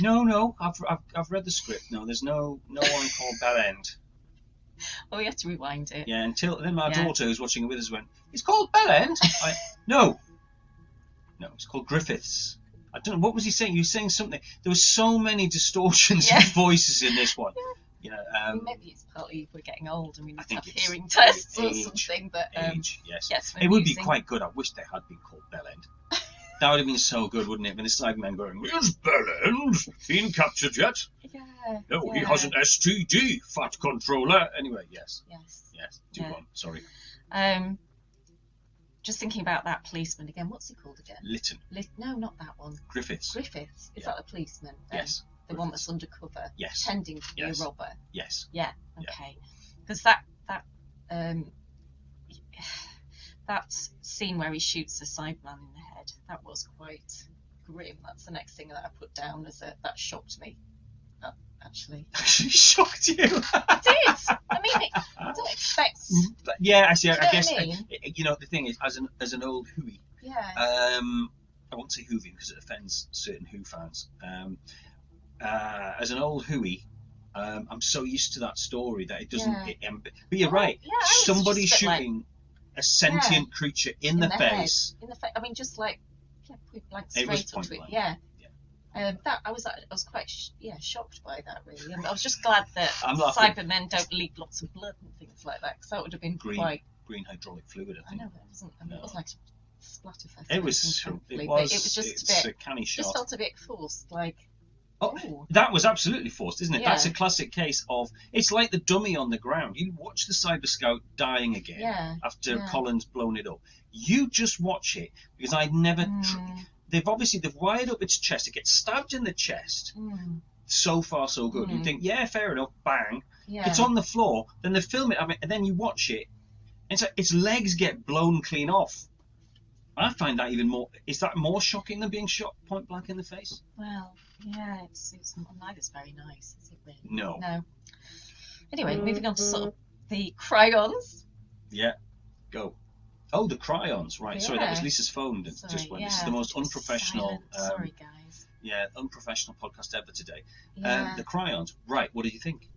no. I've read the script. No, there's no one called Bellend. Oh, we had to rewind it. Yeah, until then my daughter who's watching it with us went, it's called Bellend? No, it's called Griffiths. I don't know, what was he saying? He was saying something. There were so many distortions of voices in this one. Maybe it's partly we're getting old and we need to have hearing tests or something. But age, yes it would be quite good. I wish they had been called Bellend. That would have been so good, wouldn't it? When the Cybermen going, is Bellend been captured yet? Yeah. No, he has an STD, fat controller. Anyway, yes. Do on. Sorry. Just thinking about that policeman again. What's he called again? Lytton. No, not that one. Griffiths. Is that the policeman? Yes. The one that's undercover. Yes. Pretending to be a robber. Yes. Yeah. Okay. Because that scene where he shoots the Cyberman in the head, that was quite grim. That's the next thing that I put down as that shocked me. Actually. She shocked you. It did. I mean, I don't expect. Yeah, I see. I guess I mean? The thing is, as an old Whoey. Yeah. I won't say Whovian because it offends certain Who fans. As an old Whoey, I'm so used to that story that it doesn't. Yeah. But you're right. Yeah, somebody shooting a sentient creature in the face. In the face. I mean, just like point blank It was straight point onto it. blank. Yeah. That I was quite shocked by that, really. And I was just glad that Cybermen don't leak lots of blood and things like that, because that would have been green hydraulic fluid. I think. I know, but it wasn't. I mean, it wasn't like a splatterfest. It was. It was just a canny shot. Just felt a bit forced, like Oh, Ooh. that was absolutely forced, isn't it? Yeah. That's a classic case of, it's like the dummy on the ground. You watch the Cyber Scout dying again after Colin's blown it up. You just watch it, because I'd never... they've wired up its chest. It gets stabbed in the chest. So far, so good. You think, yeah, fair enough, bang. Yeah. It's on the floor. Then they film it, and then you watch it, and so its legs get blown clean off. I find that even more... Is that more shocking than being shot point blank in the face? Well, yeah, it's neither's very nice, is it really? No. Anyway, moving on to sort of the cryons. Yeah, go. Oh, the cryons, right. Sorry, that was Yeah. Lisa's phone that just went. This is the most unprofessional... Sorry, guys. Yeah, unprofessional podcast ever today. Yeah. The cryons, right, what do you think?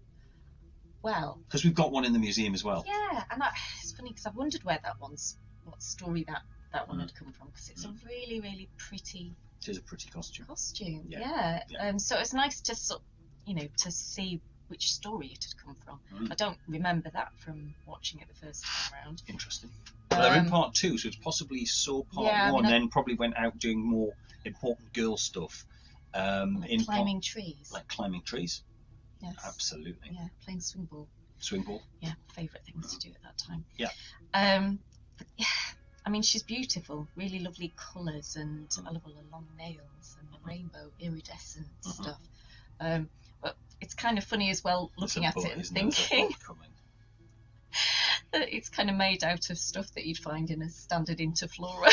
Well... Because we've got one in the museum as well. Yeah, and it's funny because I wondered what story that one had come from, because it's a really, really pretty... It is a pretty costume. Yeah. So it's nice to sort, to see which story it had come from. I don't remember that from watching it the first time around. Interesting. Well, they're in part 2, so it's possibly saw part 1, then probably went out doing more important girl stuff. Like climbing trees. Like climbing trees. Yes. Absolutely. Yeah, playing swing ball. Swing ball. Yeah, favourite things to do at that time. Yeah. Yeah, I mean, she's beautiful, really lovely colours, and I love all her long nails and the rainbow iridescent stuff. But it's kind of funny as well, looking at it and thinking that it's kind of made out of stuff that you'd find in a standard Interflora.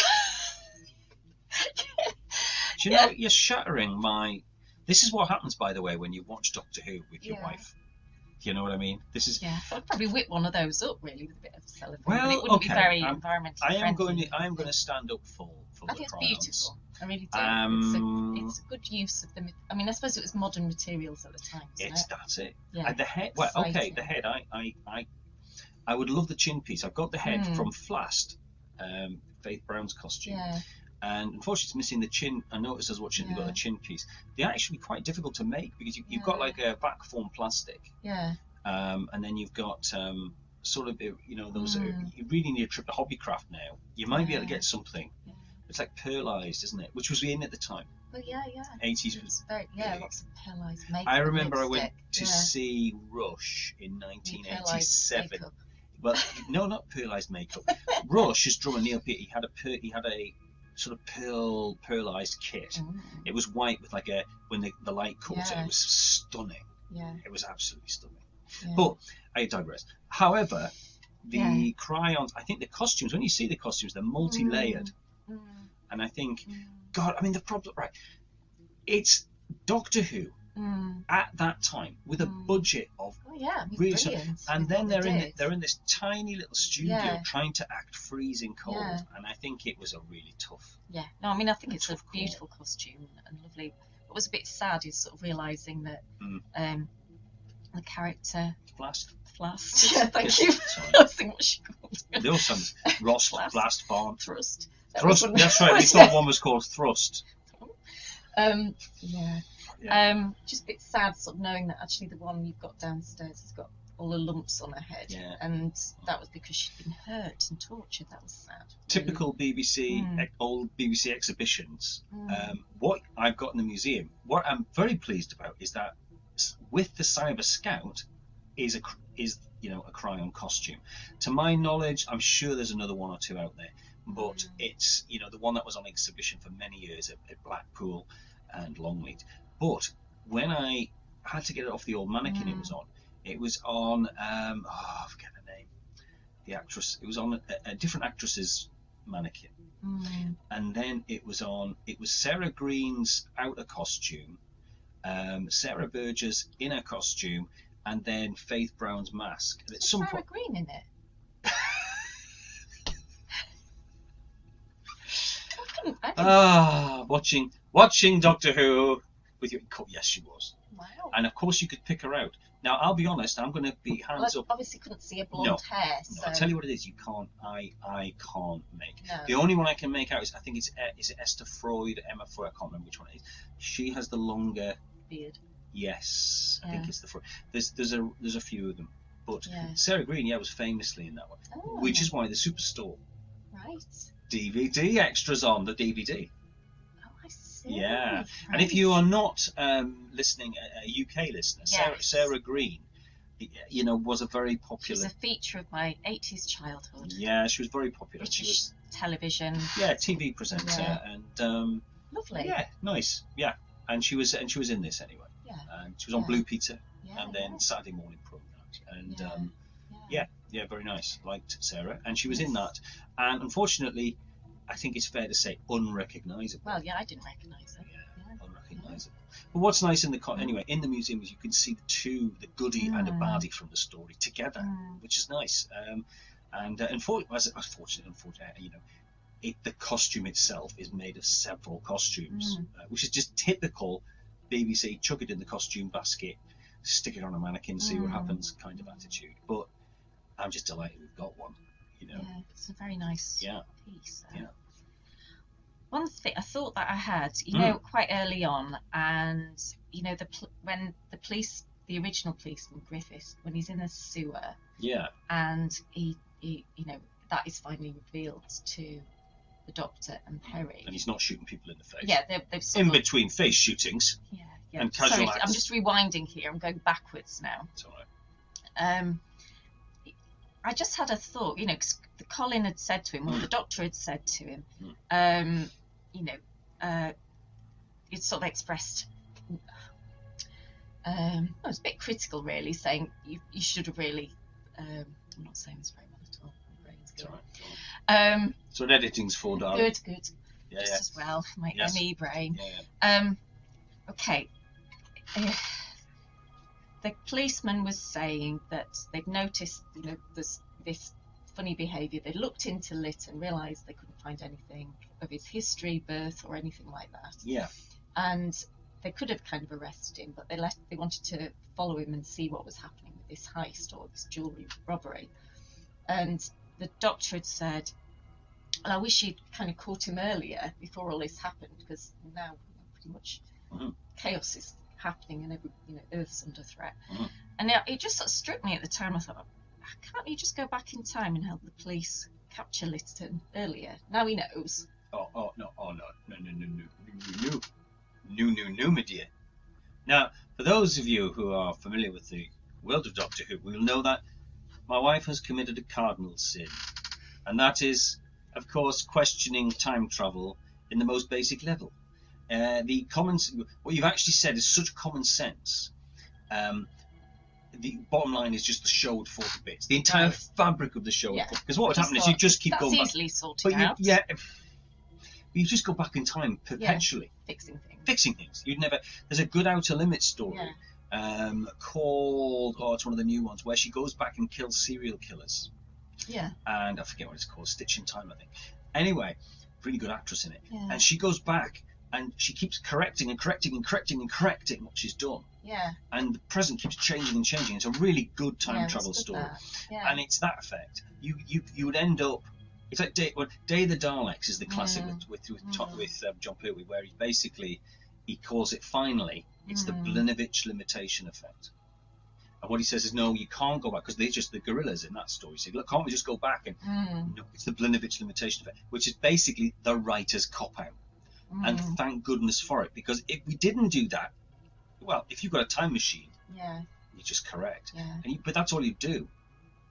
Do you know, you're shattering my... This is what happens, by the way, when you watch Doctor Who with your wife. You know what I mean? This is... Yeah, I'd probably whip one of those up, really, with a bit of cellophane. Well, but it wouldn't be very environmentally I am friendly. going to stand up for I the think it's cryons. beautiful. I really do. It's a good use of the... I mean, I suppose it was modern materials at the time, That's it. Yeah. The head... Well, okay, the head, I would love the chin piece. I've got the head from Flast, Faith Brown's costume. Yeah. And unfortunately, it's missing the chin. I noticed as watching, they've got a chin piece. They're actually quite difficult to make, because you've got like a back form plastic. Yeah. And then you've got sort of, those... You really need a trip to Hobbycraft now. You might be able to get something. Yeah. It's like pearlized, isn't it? Which was in at the time. Well, yeah. 80s was very, lots of pearlized makeup. I remember lipstick. I went to see Rush in 1987. Well, no, not pearlized makeup. Rush, as drummer Neil Peart, he had a sort of pearlized kit. It was white with like when the light caught it, it was stunning. Yeah. It was absolutely stunning. Yeah. But I digress. However, the cryons, I think the costumes, when you see the costumes, they're multi-layered. And I think, God, I mean, the problem, right, it's Doctor Who at that time with a budget of really, and then they're in this tiny little studio trying to act freezing cold, and I think it was a really tough. Yeah, no, I mean, I think it's a beautiful costume and lovely. What was a bit sad is sort of realising that the character Blast. Yeah, thank you. I was thinking what she called. The other one's Ross, Blast, Barn. Thrust. Thrust. That's right. We thought one was called Thrust. Just a bit sad, sort of knowing that actually the one you've got downstairs has got all the lumps on her head, and that was because she'd been hurt and tortured. That was sad. Typical BBC, old BBC exhibitions. What I've got in the museum, what I'm very pleased about, is that with the Cyber Scout is a cryon costume. To my knowledge, I'm sure there's another one or two out there, but it's the one that was on exhibition for many years at Blackpool and Longleat. But when I had to get it off the old mannequin it was on I forget the name, the actress. It was on a different actress's mannequin, and then it was Sarah Green's outer costume, Sarah Burgess inner costume, and then Faith Brown's mask. And at some Sarah point, Green in it. watching Doctor Who with your... Yes, she was. Wow. And of course you could pick her out. Now, I'll be honest, I'm going to be hands up. Obviously couldn't see her blonde hair. So... No, I'll tell you what it is, you can't, I can't make. No. The only one I can make out is, I think is it Esther Freud, Emma Freud, I can't remember which one it is. She has the longer... beard. Yes, I think it's the Freud. There's a few of them. But Sarah Green, was famously in that one. Oh. Which is why the Superstore Right. DVD extras on the DVD. Oh, I see. Yeah. And if you are not listening, a UK listener, Yes. Sarah Green, was a very popular. She's a feature of my 80s childhood. Yeah, she was very popular. British She was television. TV presenter, Yeah. and Lovely. yeah, nice. Yeah, and she was in this anyway. Yeah. She was on Blue Peter, Yeah, and then yeah. Saturday morning programs, and Yeah. yeah, very nice. Liked Sarah, and she was in that, and unfortunately, I think it's fair to say unrecognisable. Well, yeah, I didn't recognise it. Yeah, unrecognisable. But what's nice in the museum is you can see the goodie and a baddie from the story together, which is nice. Unfortunately, the costume itself is made of several costumes, which is just typical BBC. Chuck it in the costume basket, stick it on a mannequin, see what happens kind of attitude. But I'm just delighted we've got one. Yeah, it's a very nice piece. Yeah. One thing I thought that I had, quite early on, and when the original policeman Griffiths, when he's in a sewer, and he that is finally revealed to the Doctor and Perry, and he's not shooting people in the face. Yeah, they've in between face shootings. Yeah. And casual Sorry, acts. I'm just rewinding here. I'm going backwards now. It's all right. I just had a thought, 'cause Colin had said to him, or the Doctor had said to him, it sort of expressed, it was a bit critical, really, saying you should have really, I'm not saying this very well at all. My brain's It's going. all right. So editing's for darling. Good. Yeah, Just as well, my Yes. ME brain. Yeah. Okay. The policeman was saying that they'd noticed, this funny behaviour. They looked into Lytton, realised they couldn't find anything of his history, birth, or anything like that. Yeah. And they could have kind of arrested him, but they wanted to follow him and see what was happening with this heist or this jewellery robbery. And the Doctor had said, well, I wish you'd kind of caught him earlier before all this happened, because now pretty much chaos is happening and Earth's under threat. And it just sort of struck me at the time. I thought, can't you just go back in time and help the police capture Lytton earlier? Now he knows. No, my dear. Now, for those of you who are familiar with the world of Doctor Who, will know that my wife has committed a cardinal sin, and that is, of course, questioning time travel in the most basic level. What you've actually said is such common sense. The bottom line is just the show would fall to bits. The entire fabric of the show would fall. Because what would happen is you just keep going back. That's easily sorted out. You just go back in time perpetually. Fixing things. You'd never. There's a good Outer Limits story called, it's one of the new ones, where she goes back and kills serial killers. Yeah. And I forget what it's called, Stitch in Time, I think. Anyway, really good actress in it. Yeah. And she goes back and she keeps correcting what she's done. Yeah. And the present keeps changing and changing. It's a really good time travel story. Yeah. And it's that effect. You would end up. It's like Day of the Daleks is the classic with John Pertwee, where he calls it finally. It's the Blinovitch limitation effect. And what he says is, no, you can't go back, because they're just the gorillas in that story. So look, can't we just go back? And no, it's the Blinovitch limitation effect, which is basically the writer's cop-out. And thank goodness for it, because if we didn't do that, well, if you've got a time machine, you just correct. Yeah. But that's all you do.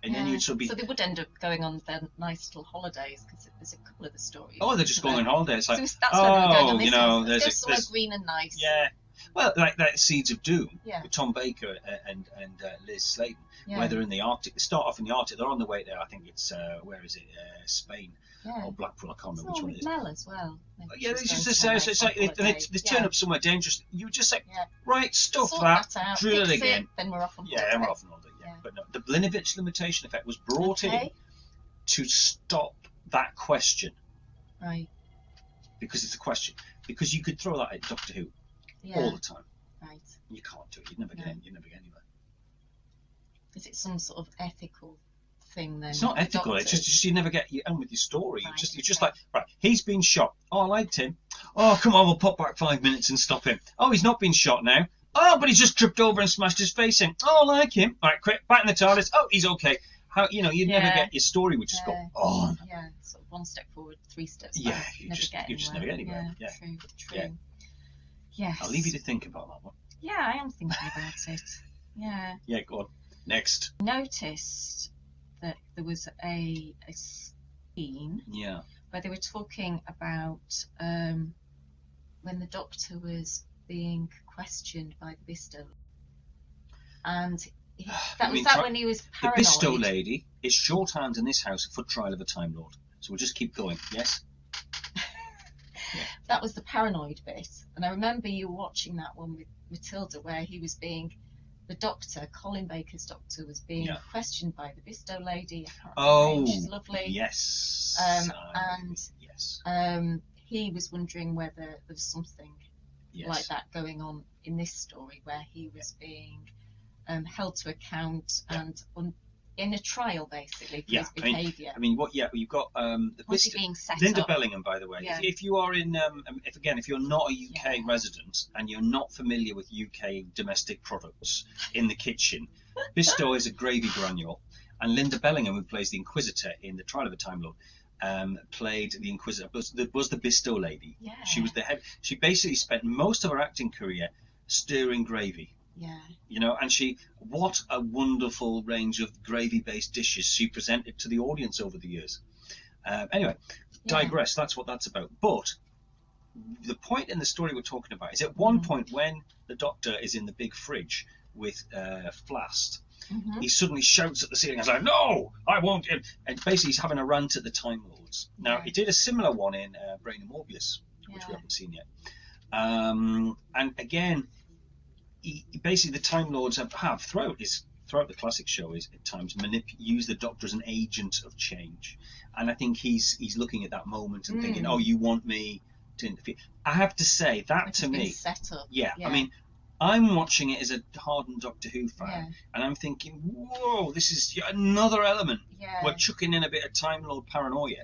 And then you'd sort of be... So they would end up going on their nice little holidays, because there's a couple of the stories. Oh, they're just going on holiday. It's like, so that's where they're going on this there's somewhere green and nice. Yeah. Well, like that Seeds of Doom Yeah. with Tom Baker and Liz Sladen, Yeah. where they're in the Arctic. They start off in the Arctic. They're on the way there. I think it's where is it? Spain or Blackpool. I can't remember which one it is. Mel as well. Yeah, it's just it's like they turn up somewhere dangerous. You just say, right, stuff Sort that, out, drill it fix again. Then we're off on Yeah, holiday. we're off on holiday. Yeah. But no, the Blinovitch limitation effect was brought in to stop that question. Right. Because it's a question. Because you could throw that at Doctor Who all the time. Right. You can't do it. You'd never get anywhere. Is it some sort of ethical thing then? It's not ethical. Doctor? It's just you never get on with your story. Right, You're just like, right, he's been shot. Oh, I liked him. Oh, come on, we'll pop back 5 minutes and stop him. Oh, he's not been shot now. Oh, but he's just tripped over and smashed his face in. Oh, I like him. All right, quick, back in the TARDIS. Oh, he's okay. How you'd never get your story would just go Yeah, sort of one step forward, 3 steps Yeah, back. you just never get anywhere. Yeah. True. Yeah. Yes. I'll leave you to think about that one. Yeah, I am thinking about it. Yeah. Yeah, go on. Next. Noticed that there was a scene Yeah. where they were talking about when the Doctor was being questioned by the Bisto, and when he was paranoid. The Bisto lady is shorthand in this house for trial of a Time Lord. So we'll just keep going. Yes. That was the paranoid bit, and I remember you watching that one with Matilda, where he was being, the Doctor, Colin Baker's Doctor, was being questioned by the Bisto lady. I can't remember her name. She's lovely. Yes. Yes. He was wondering whether there was something like that going on in this story, where he was being held to account and in a trial, basically, for his behaviour. You've got the Was he being set Linda up? Bellingham, by the way. If you are in, if you're not a UK resident and you're not familiar with UK domestic products in the kitchen, Bisto is a gravy granule, and Linda Bellingham, who plays the Inquisitor in The Trial of a Time Lord, played the Inquisitor, was the Bisto lady. Yeah. She was the head. She basically spent most of her acting career stirring gravy. Yeah. And what a wonderful range of gravy-based dishes she presented to the audience over the years. Anyway, digress, that's what that's about. But the point in the story we're talking about is at one point when the Doctor is in the big fridge with Flast, he suddenly shouts at the ceiling, "I was like, no, I won't," and basically he's having a rant at the Time Lords. Now, he did a similar one in Brain and Morbius, which we haven't seen yet. And again, basically the Time Lords have throughout the classic show is at times use the Doctor as an agent of change, and I think he's looking at that moment and thinking, oh, you want me to interfere. I have to say that to me, set up. I mean, I'm watching it as a hardened Doctor Who fan, and I'm thinking, whoa, this is another element. We're chucking in a bit of Time Lord paranoia.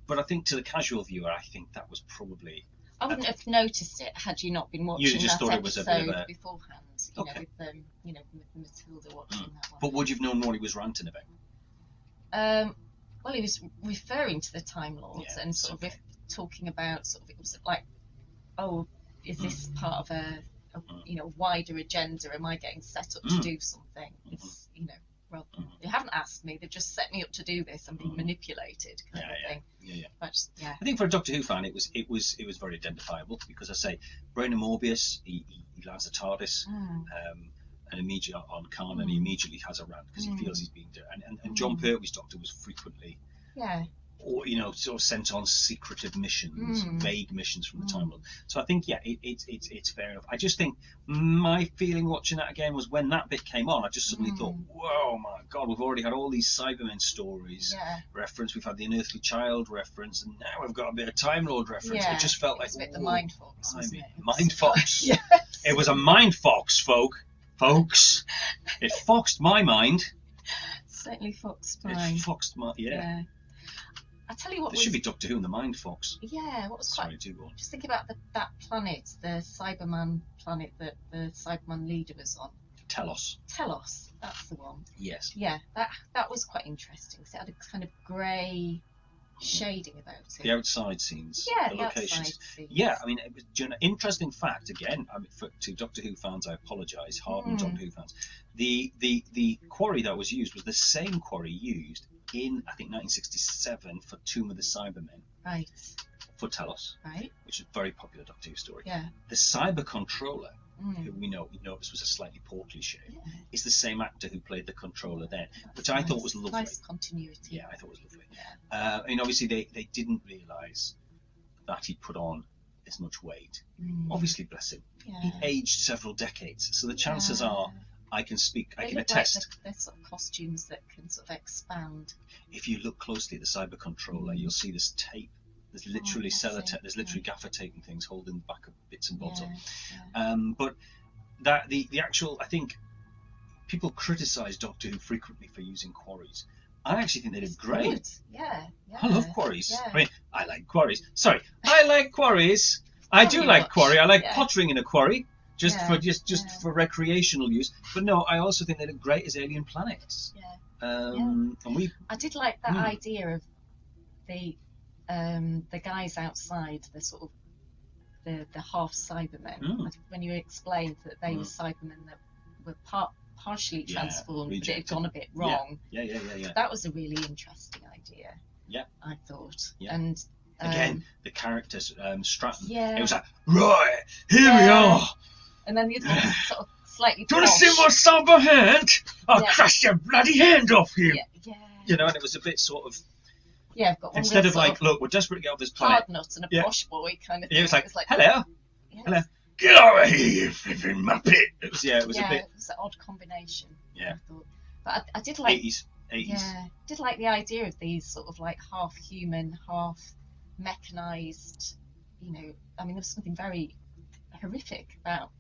But I think to the casual viewer, I think that was probably, I wouldn't have noticed it had you not been watching just that thought it was a bit of a beforehand. With Matilda watching that one. But would you've known what he was ranting about? Well, he was referring to the Time Lords and sort of talking about it was like, oh, is this part of a wider agenda? Am I getting set up to do something? It's well, they haven't asked me; they've just set me up to do this. I'm being manipulated, kind of thing. But, I think for a Doctor Who fan, it was very identifiable because I say, Brain and Morbius, he lands a TARDIS, and immediately on Khan, and he immediately has a rant because he feels he's being done. And John Pertwee's Doctor was frequently, or sort of sent on secretive missions, vague missions from the Time Lord. So I think it's fair enough. I just think my feeling watching that again was when that bit came on, I just suddenly thought, whoa, my God, we've already had all these Cybermen stories reference, we've had the Unearthly Child reference, and now we've got a bit of Time Lord reference. It just felt like a bit the Mind Fox, wasn't it? Mind Fox. It was a Mind Fox, folks. It foxed my mind. Certainly foxed mine. It foxed my I tell you what, there should be Doctor Who and the Mind Fox. Yeah, what was Sorry, do go on. Just think about that planet, the Cyberman planet that the Cyberman leader was on. Telos, that's the one. Yes. Yeah, that was quite interesting. So it had a kind of grey shading about it. The outside scenes, the locations. Outside scenes. Yeah, I mean, it was an interesting fact. Again, to Doctor Who fans, I apologise. Hardened Doctor Who fans. The quarry that was used was the same quarry used in, I think, 1967 for Tomb of the Cybermen. Right. For Telos. Right. Which is a very popular Doctor Who story. Yeah. The Cyber Controller, who we know this was a slightly portly shape, is the same actor who played the Controller then, which I thought was lovely. Nice continuity. Yeah, I thought it was lovely. I mean, obviously they didn't realise that he put on as much weight. Obviously, bless him. Yeah. He aged several decades, so the chances are, I can attest. Like they're sort of costumes that can sort of expand. If you look closely at the Cyber Controller, you'll see this tape. There's literally there's literally gaffer tape and things holding the back of bits and bobs up. But that the actual, I think people criticise Doctor Who frequently for using quarries. I actually think they did great. Good. Yeah. I love quarries. Yeah. I mean, I like quarries. Sorry, I like quarries. I do like quarry. I like pottering in a quarry. Just for recreational use, but no, I also think they look great as alien planets. And I did like that idea of the guys outside, the sort of the half Cybermen. Mm. When you explained that they were Cybermen that were partially transformed, but it had gone a bit wrong. Yeah. That was a really interesting idea. Yeah. I thought. Yeah. And again, the characters, Stratton. Yeah. It was like, right, here we are. And then the other one was sort of slightly. Do you want to see my cyber hand? I'll Yeah. crush your bloody hand off you. Yeah. You know, and it was a bit sort of, Yeah, I've got one instead real of like, sort look, we're desperate to get off this of planet. hard nut and a Yeah. posh boy kind of thing. It was like, hello, yes. hello. Get over here, you flipping muppet. It was, it was a bit, It was an odd combination. Yeah. I thought. But I did like 80s. Yeah, did like the idea of these sort of like half human, half mechanized. You know, I mean, there's something very horrific about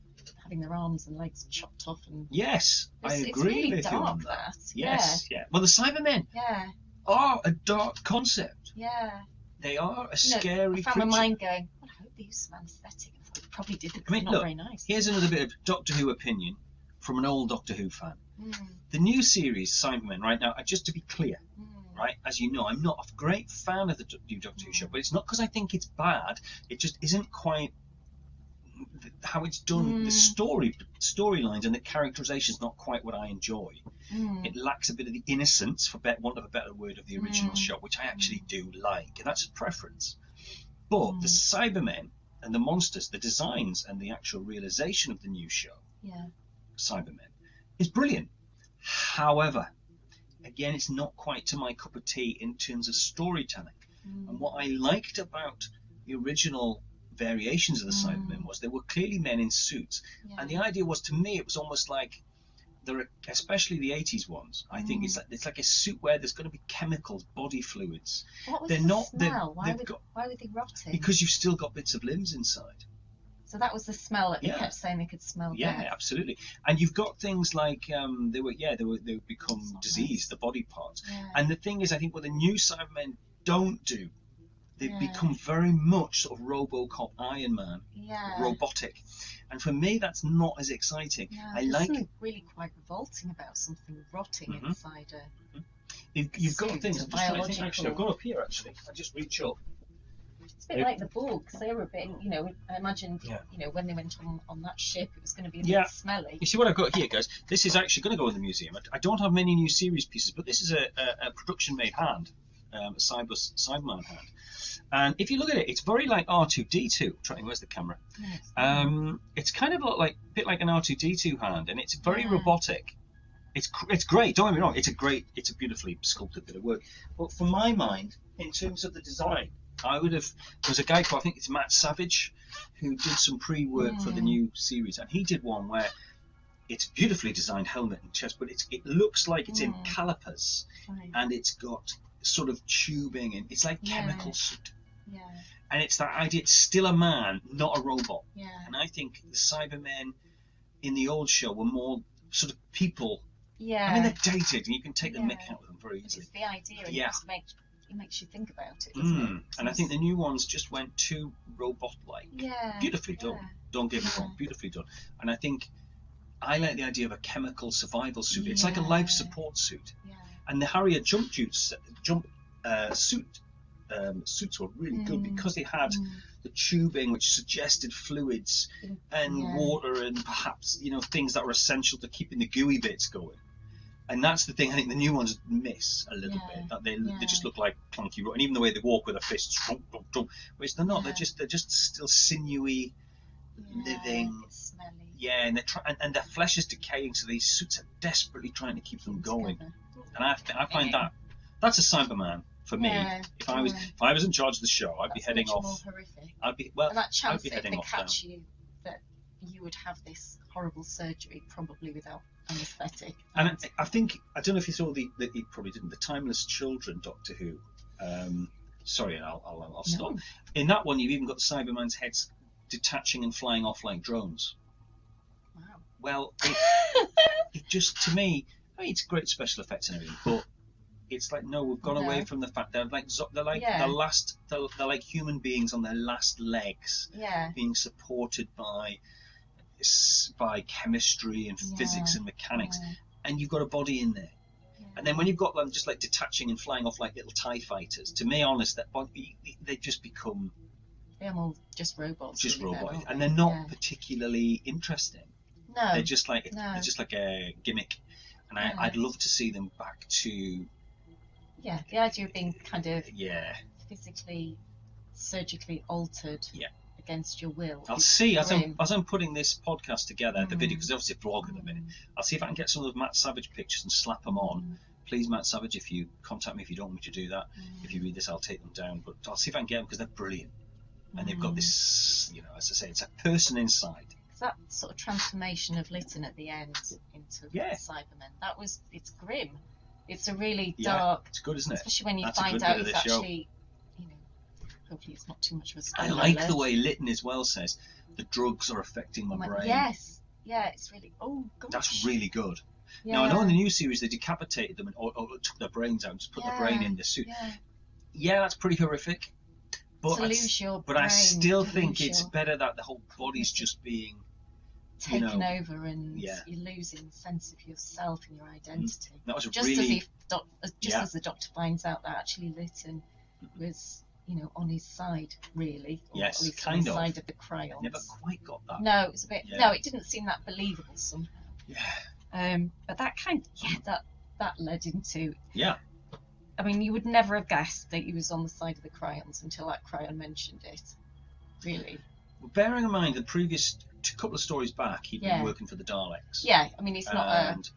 having their arms and legs chopped off, and Yes, I it's agree really with you dark, on that. that. Yes, yeah. Well, the Cybermen Yeah, are a dark concept. yeah. They are a You know, scary I found creature. my mind going, well, I hope they use some anaesthetic. I thought they probably did, because I mean, they're not look, very nice. Here's another bit of Doctor Who opinion from an old Doctor Who fan. The new series, Cybermen, right now, just to be clear, right, as you know, I'm not a great fan of the new Doctor Who show, but it's not because I think it's bad, it just isn't quite how it's done. The storylines and the characterization is not quite what I enjoy. It lacks a bit of the innocence, for want of a better word, of the original show, which I actually do like, and that's a preference. But the Cybermen and the monsters, the designs and the actual realization of the new show, Cybermen, is brilliant. However, again, it's not quite to my cup of tea in terms of storytelling. And what I liked about the original variations of the Cybermen was they were clearly men in suits, and the idea was, to me, it was almost like especially the 80s ones. I think it's like a suit where there's going to be chemicals, body fluids. What was They're the not. smell? Why they've got, were they rotting? because you've still got bits of limbs inside. So that was the smell that they Yeah. kept saying they could smell. Yeah, death. absolutely. And you've got things like they would become That's not diseased, the body parts. Yeah. And the thing is, I think what the new Cybermen don't do, they've Yeah. become very much sort of RoboCop, Iron Man, Yeah. robotic. And for me, that's not as exciting. Yeah, I there's like something really quite revolting about something rotting inside a. you've got suit, things. I'm just trying to think. biological. Actually, I've got up here. Actually, I just reach up. It's a bit like the Borg, because they were a bit, I imagined, Yeah. when they went on that ship, it was going to be a Yeah. bit smelly. You see what I've got here, guys? This is actually going to go in the museum. I don't have many new series pieces, but this is a production-made hand, a Cybus Cyberman hand. And if you look at it, it's very like R2D2. Where's the camera? Yes. It's kind of a bit like an R2D2 hand, and it's very Yeah. robotic. It's great. Don't get me wrong. It's a beautifully sculpted bit of work. But for my mind, in terms of the design, there's a guy called, I think it's Matt Savage, who did some pre-work for the new series, and he did one where it's beautifully designed helmet and chest, but it looks like it's in calipers, Right. and it's got sort of tubing, and it's like Yeah. chemical suit. Yeah. And it's that idea, it's still a man, not a robot. Yeah. And I think the Cybermen in the old show were more sort of people. Yeah. I mean, they're dated, and you can take the mick Yeah. out of them very But easily. it's the idea, and Yeah. it makes you think about it, doesn't it? And I think the new ones just went too robot-like. Yeah. Beautifully done. Yeah. Don't get me wrong, beautifully done. And I think I like the idea of a chemical survival suit. It's like a life support suit. Yeah. And the Harrier suits were really good because they had the tubing, which suggested fluids and Yeah. water and perhaps things that were essential to keeping the gooey bits going. And that's the thing I think the new ones miss a little Yeah. bit. That they just look like clunky, and even the way they walk with their fists, which they're not. Yeah. They're just still sinewy, living. It's smelly. Yeah, and and their flesh is decaying, so these suits are desperately trying to keep them going. Together. And I find that's a Cyberman for me. Yeah, If I was in charge of the show, I'd be That's heading much off. more horrific. I'd And that chance be that if heading they off down. catch you, that you would have this horrible surgery, probably without anaesthetic. And I think, I don't know if you saw you probably didn't, the Timeless Children Doctor Who. Sorry, I'll stop. In that one, you've even got the Cyberman's heads detaching and flying off like drones. Wow. Well, it just, to me, I mean, it's great special effects and everything, but it's like, no, we've gone away from the fact they're like they're like human beings on their last legs, Yeah. being supported by chemistry and physics and mechanics, and you've got a body in there. And then when you've got them just like detaching and flying off like little TIE fighters, to me, honest, that body, they just become They're all just robots. Just really, robots, aren't and they? they're not Yeah. particularly interesting. No. They're just like No. they're just like a gimmick, and Yeah. I'd love to see them back to Yeah, the idea of being kind of yeah. physically, surgically altered Yeah. against your will. I'll is see as grim. I'm putting this podcast together, the video, Mm. because obviously a vlog at the minute. I'll see if I can get some of those Matt Savage pictures and slap them on. Please, Matt Savage, if you contact me, if you don't want me to do that, if you read this, I'll take them down. But I'll see if I can get them because they're brilliant, and they've got this, as I say, it's a person inside. That sort of transformation of Lytton at the end into Yeah. Cybermen, it's grim. It's a really Yeah, dark, it's good, isn't it? especially when you That's a find good out bit of it's the show. actually, hopefully it's not too much of a I spoiler like alert. the way Lytton as well says the drugs are affecting my I'm like, brain. yes, yeah, it's really, oh gosh. That's really good. yeah. Now I know in the new series they decapitated them or took their brains out and just put their brain Yeah, in the suit. Yeah, Yeah, that's pretty horrific. But to lose your but I brain, still to think lose it's your- better that the whole body's just being taken over and yeah. you're losing sense of yourself and your identity. That was a Just really as the doctor finds out that actually Lytton was, on his side, really. Or Yes, at least kind on the of. side of the crayons. never quite got that. No, it was a bit. Yeah. No, it didn't seem that believable somehow. Yeah. But that led into. Yeah. I mean, you would never have guessed that he was on the side of the crayons until that crayon mentioned it. Really. Well, bearing in mind the previous couple of stories back, he'd Yeah. been working for the Daleks. Yeah, I mean, he's not a. And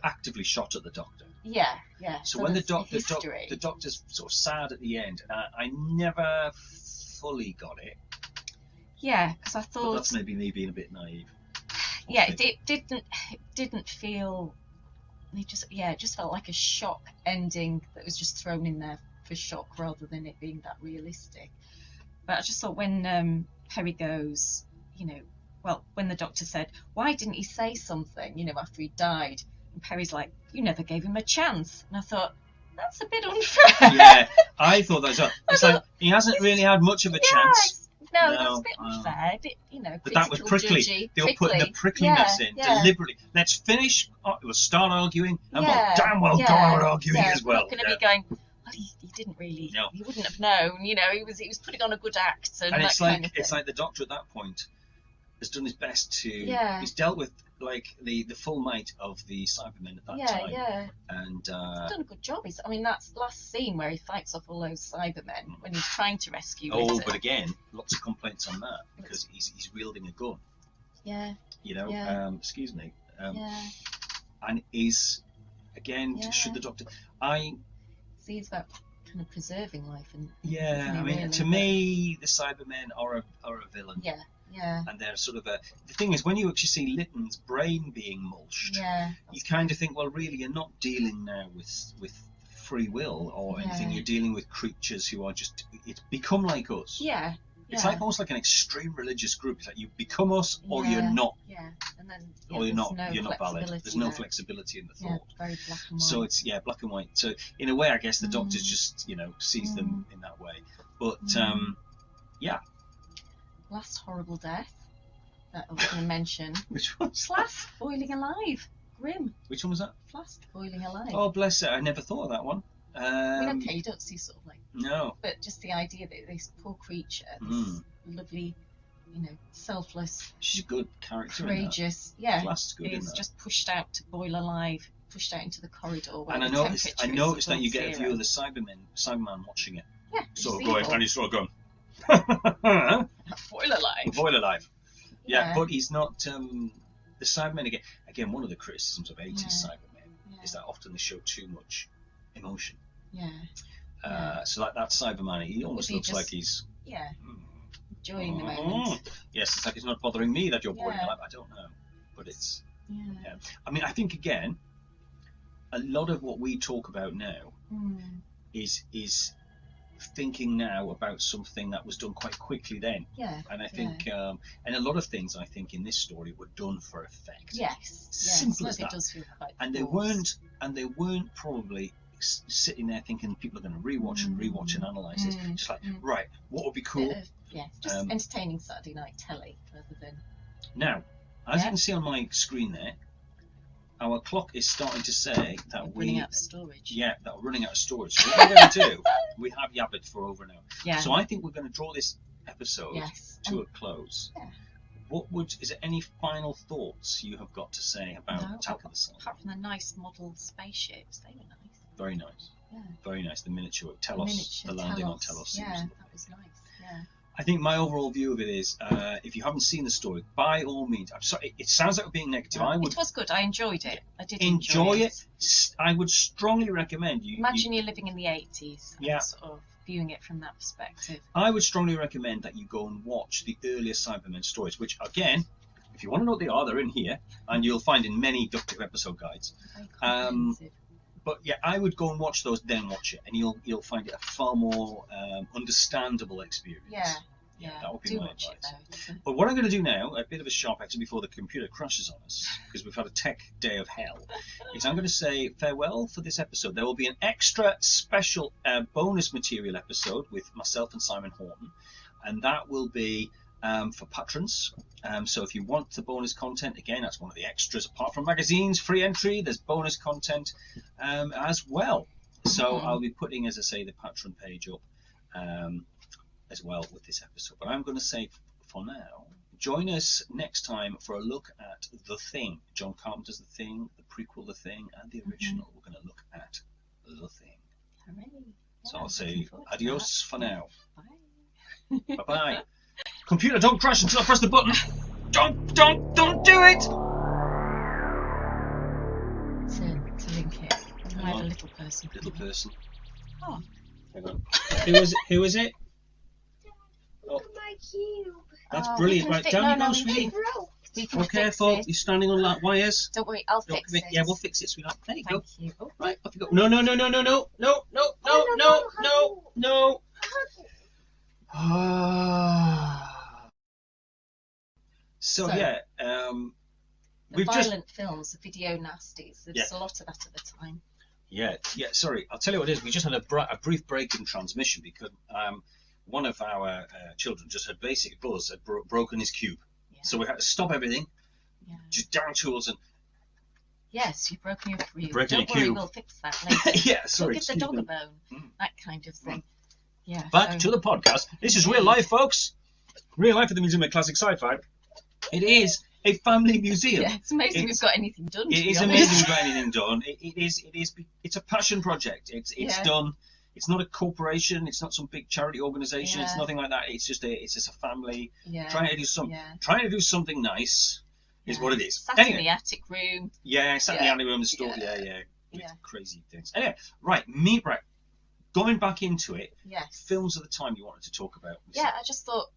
actively shot at the Doctor. Yeah, yeah. So when the there's Doctor's sort of sad at the end, and I never fully got it. Yeah, because I But thought. that's maybe me being a bit naive. Yeah, it didn't feel. It just felt like a shock ending that was just thrown in there for shock rather than it being that realistic. But I just thought when Perry goes, when the Doctor said, "Why didn't he say something?" After he died, and Perry's like, "You never gave him a chance," and I thought that's a bit unfair. Yeah, I thought that as well. It's like he hasn't really had much of a chance. No, that's a bit unfair. But that was prickly. Judgy, They were putting the prickliness in deliberately. Let's finish. We'll start arguing, and we'll damn well go out arguing as well. We're not going to be going. Well, he didn't really. No. He wouldn't have known. He was putting on a good act, and that it's kind like of thing. it's like the Doctor at that point has done his best to. Yeah. He's dealt with like the full might of the Cybermen at that time. Yeah. And He's done a good job. I mean, that last scene where he fights off all those Cybermen when he's trying to rescue Lytton. but again, lots of complaints on that because he's wielding a gun. Yeah. Excuse me. Yeah. And is again Yeah. should the Doctor? See, it's about kind of preserving life and. Yeah, isn't it, I mean, really? to me, the Cybermen are a villain. Yeah. Yeah. And they're sort of the thing is, when you actually see Lytton's brain being mulched, Yeah. you kind of think, well, really, you're not dealing now with free will or anything. Yeah. You're dealing with creatures who are just it's become like us. Yeah. It's yeah. like almost like an extreme religious group. It's like you become us or Yeah. you're not, Yeah. And then. or you're there's not. no You're not valid. flexibility There's no there. flexibility in the Yeah. thought. Very black and white. So it's black and white. So in a way, I guess the Doctor just sees them Mm. in that way. But yeah. Last horrible death that I was going to mention. Which one? Flask boiling alive. Grim. Which one was that? Flask boiling alive. Oh, bless it. I never thought of that one. I mean, okay, you don't see sort of like, No. but just the idea that this poor creature, this Mm. lovely, selfless, She's a good character in that. courageous, yeah, Flask's good in is that. just pushed out to boil alive, pushed out into the corridor. Where And I the noticed temperature is that you above get a zero. view of the Cyberman watching it. Yeah, Sort of it's going, evil. and he's sort of going, Boil alive. boil alive. Yeah, Yeah. but he's not. The Cybermen again. One of the criticisms of 80s Yeah. Cybermen is that often they show too much emotion. Yeah, So that Cyberman, he almost If he looks just- like he's. yeah, enjoying the moment. Yes, it's like it's not bothering me that you're boiling Yeah. alive. I don't know, but it's. Yeah. I mean, I think again, a lot of what we talk about now Mm. is thinking now about something that was done quite quickly then. Yeah. And I think, and a lot of things I think in this story were done for effect. Yes. Simple Yes. as It that. does feel quite And they forced. weren't probably sitting there thinking people are going to rewatch and analyse this. Just like, right, what would be cool? Bit of- yeah, just entertaining Saturday night telly rather than. Now, as you Yeah. can see on my screen there, our clock is starting to say that running out of storage. that we're running out of storage. So what we're going to do, we have yabbed for over an hour. Yeah. So I think we're going to draw this episode Yes. to a close, Yeah. is there any final thoughts you have got to say about No, Attack of the Cybermen? apart from the nice model spaceships, they were nice. Very nice. Yeah. Very nice. The miniature Telos, the landing on Telos. Yeah, seems- that was nice. Yeah. I think my overall view of it is, if you haven't seen the story, by all means, I'm sorry, it sounds like we're being negative. I would It was good. I enjoyed it. I did enjoy it. I would strongly recommend you. Imagine you're living in the 80s. Yeah. And sort of viewing it from that perspective. I would strongly recommend that you go and watch the earlier Cybermen stories, which, again, if you want to know what they are, they're in here, and you'll find in many Doctor Who episode guides. Very comprehensive. But yeah, I would go and watch those, then watch it, and you'll find it a far more understandable experience. Yeah. that would be Do my watch advice. it though. But what I'm going to do now, a bit of a sharp exit before the computer crashes on us, because we've had a tech day of hell, is I'm going to say farewell for this episode. There will be an extra special bonus material episode with myself and Simon Horton, and that will be for patrons. So if you want the bonus content, again, that's one of the extras. Apart from magazines, free entry, there's bonus content as well. So I'll be putting, as I say, the patron page up as well with this episode. But I'm going to say for now, join us next time for a look at The Thing. John Carpenter's The Thing, the prequel The Thing, and the original. We're going to look at The Thing. Hooray. So Yeah, I'll say looking forward to adios that. for now. Bye. Bye-bye. Computer, don't crash until I press the button. Don't do it! To link it. Hang I have a on. little person. Little person. Oh. Hang on. Who is it? Oh, My cube. that's Oh, brilliant. we can Right, fix- down you no, go, we sweetie. can- We can Be fix careful. it. You're standing on like wires. Don't worry, I'll Don't fix commit. it. Yeah, we'll fix it, sweetheart. There you go. Thank you. Oh, Right, off you go. No. So yeah, the we've just violent films, the video nasties. There's a lot of that at the time. yeah. Sorry, I'll tell you what it is. We just had a brief break in transmission because one of our children just had basic buzz had broken his cube, Yeah. so we had to stop everything, Yeah. just down tools and Yes, you've broken your cube. Broken Don't your worry, cube. we'll fix that later. yeah. Sorry. Give the excuse dog me. a bone. Mm. That kind of thing. Yeah. Back to the podcast. This is real life, folks. Real life at the Museum of Classic Sci-Fi. It is a family museum. Yeah, it's amazing It's- we've got anything done. It to is be amazing honest. we've got anything done. It's a passion project. It's Yeah. done. It's not a corporation. It's not some big charity organisation. It's Yeah. nothing like that. It's just a family Yeah. trying to do something nice. Is Yeah. what it is. Sat in Anyway, the attic room. yeah, sat in the Yeah. anteroom, the store. Yeah. Yeah, with Yeah. crazy things. Anyway, right. Going back into it. Yes. Films of the time you wanted to talk about. Yeah, I just thought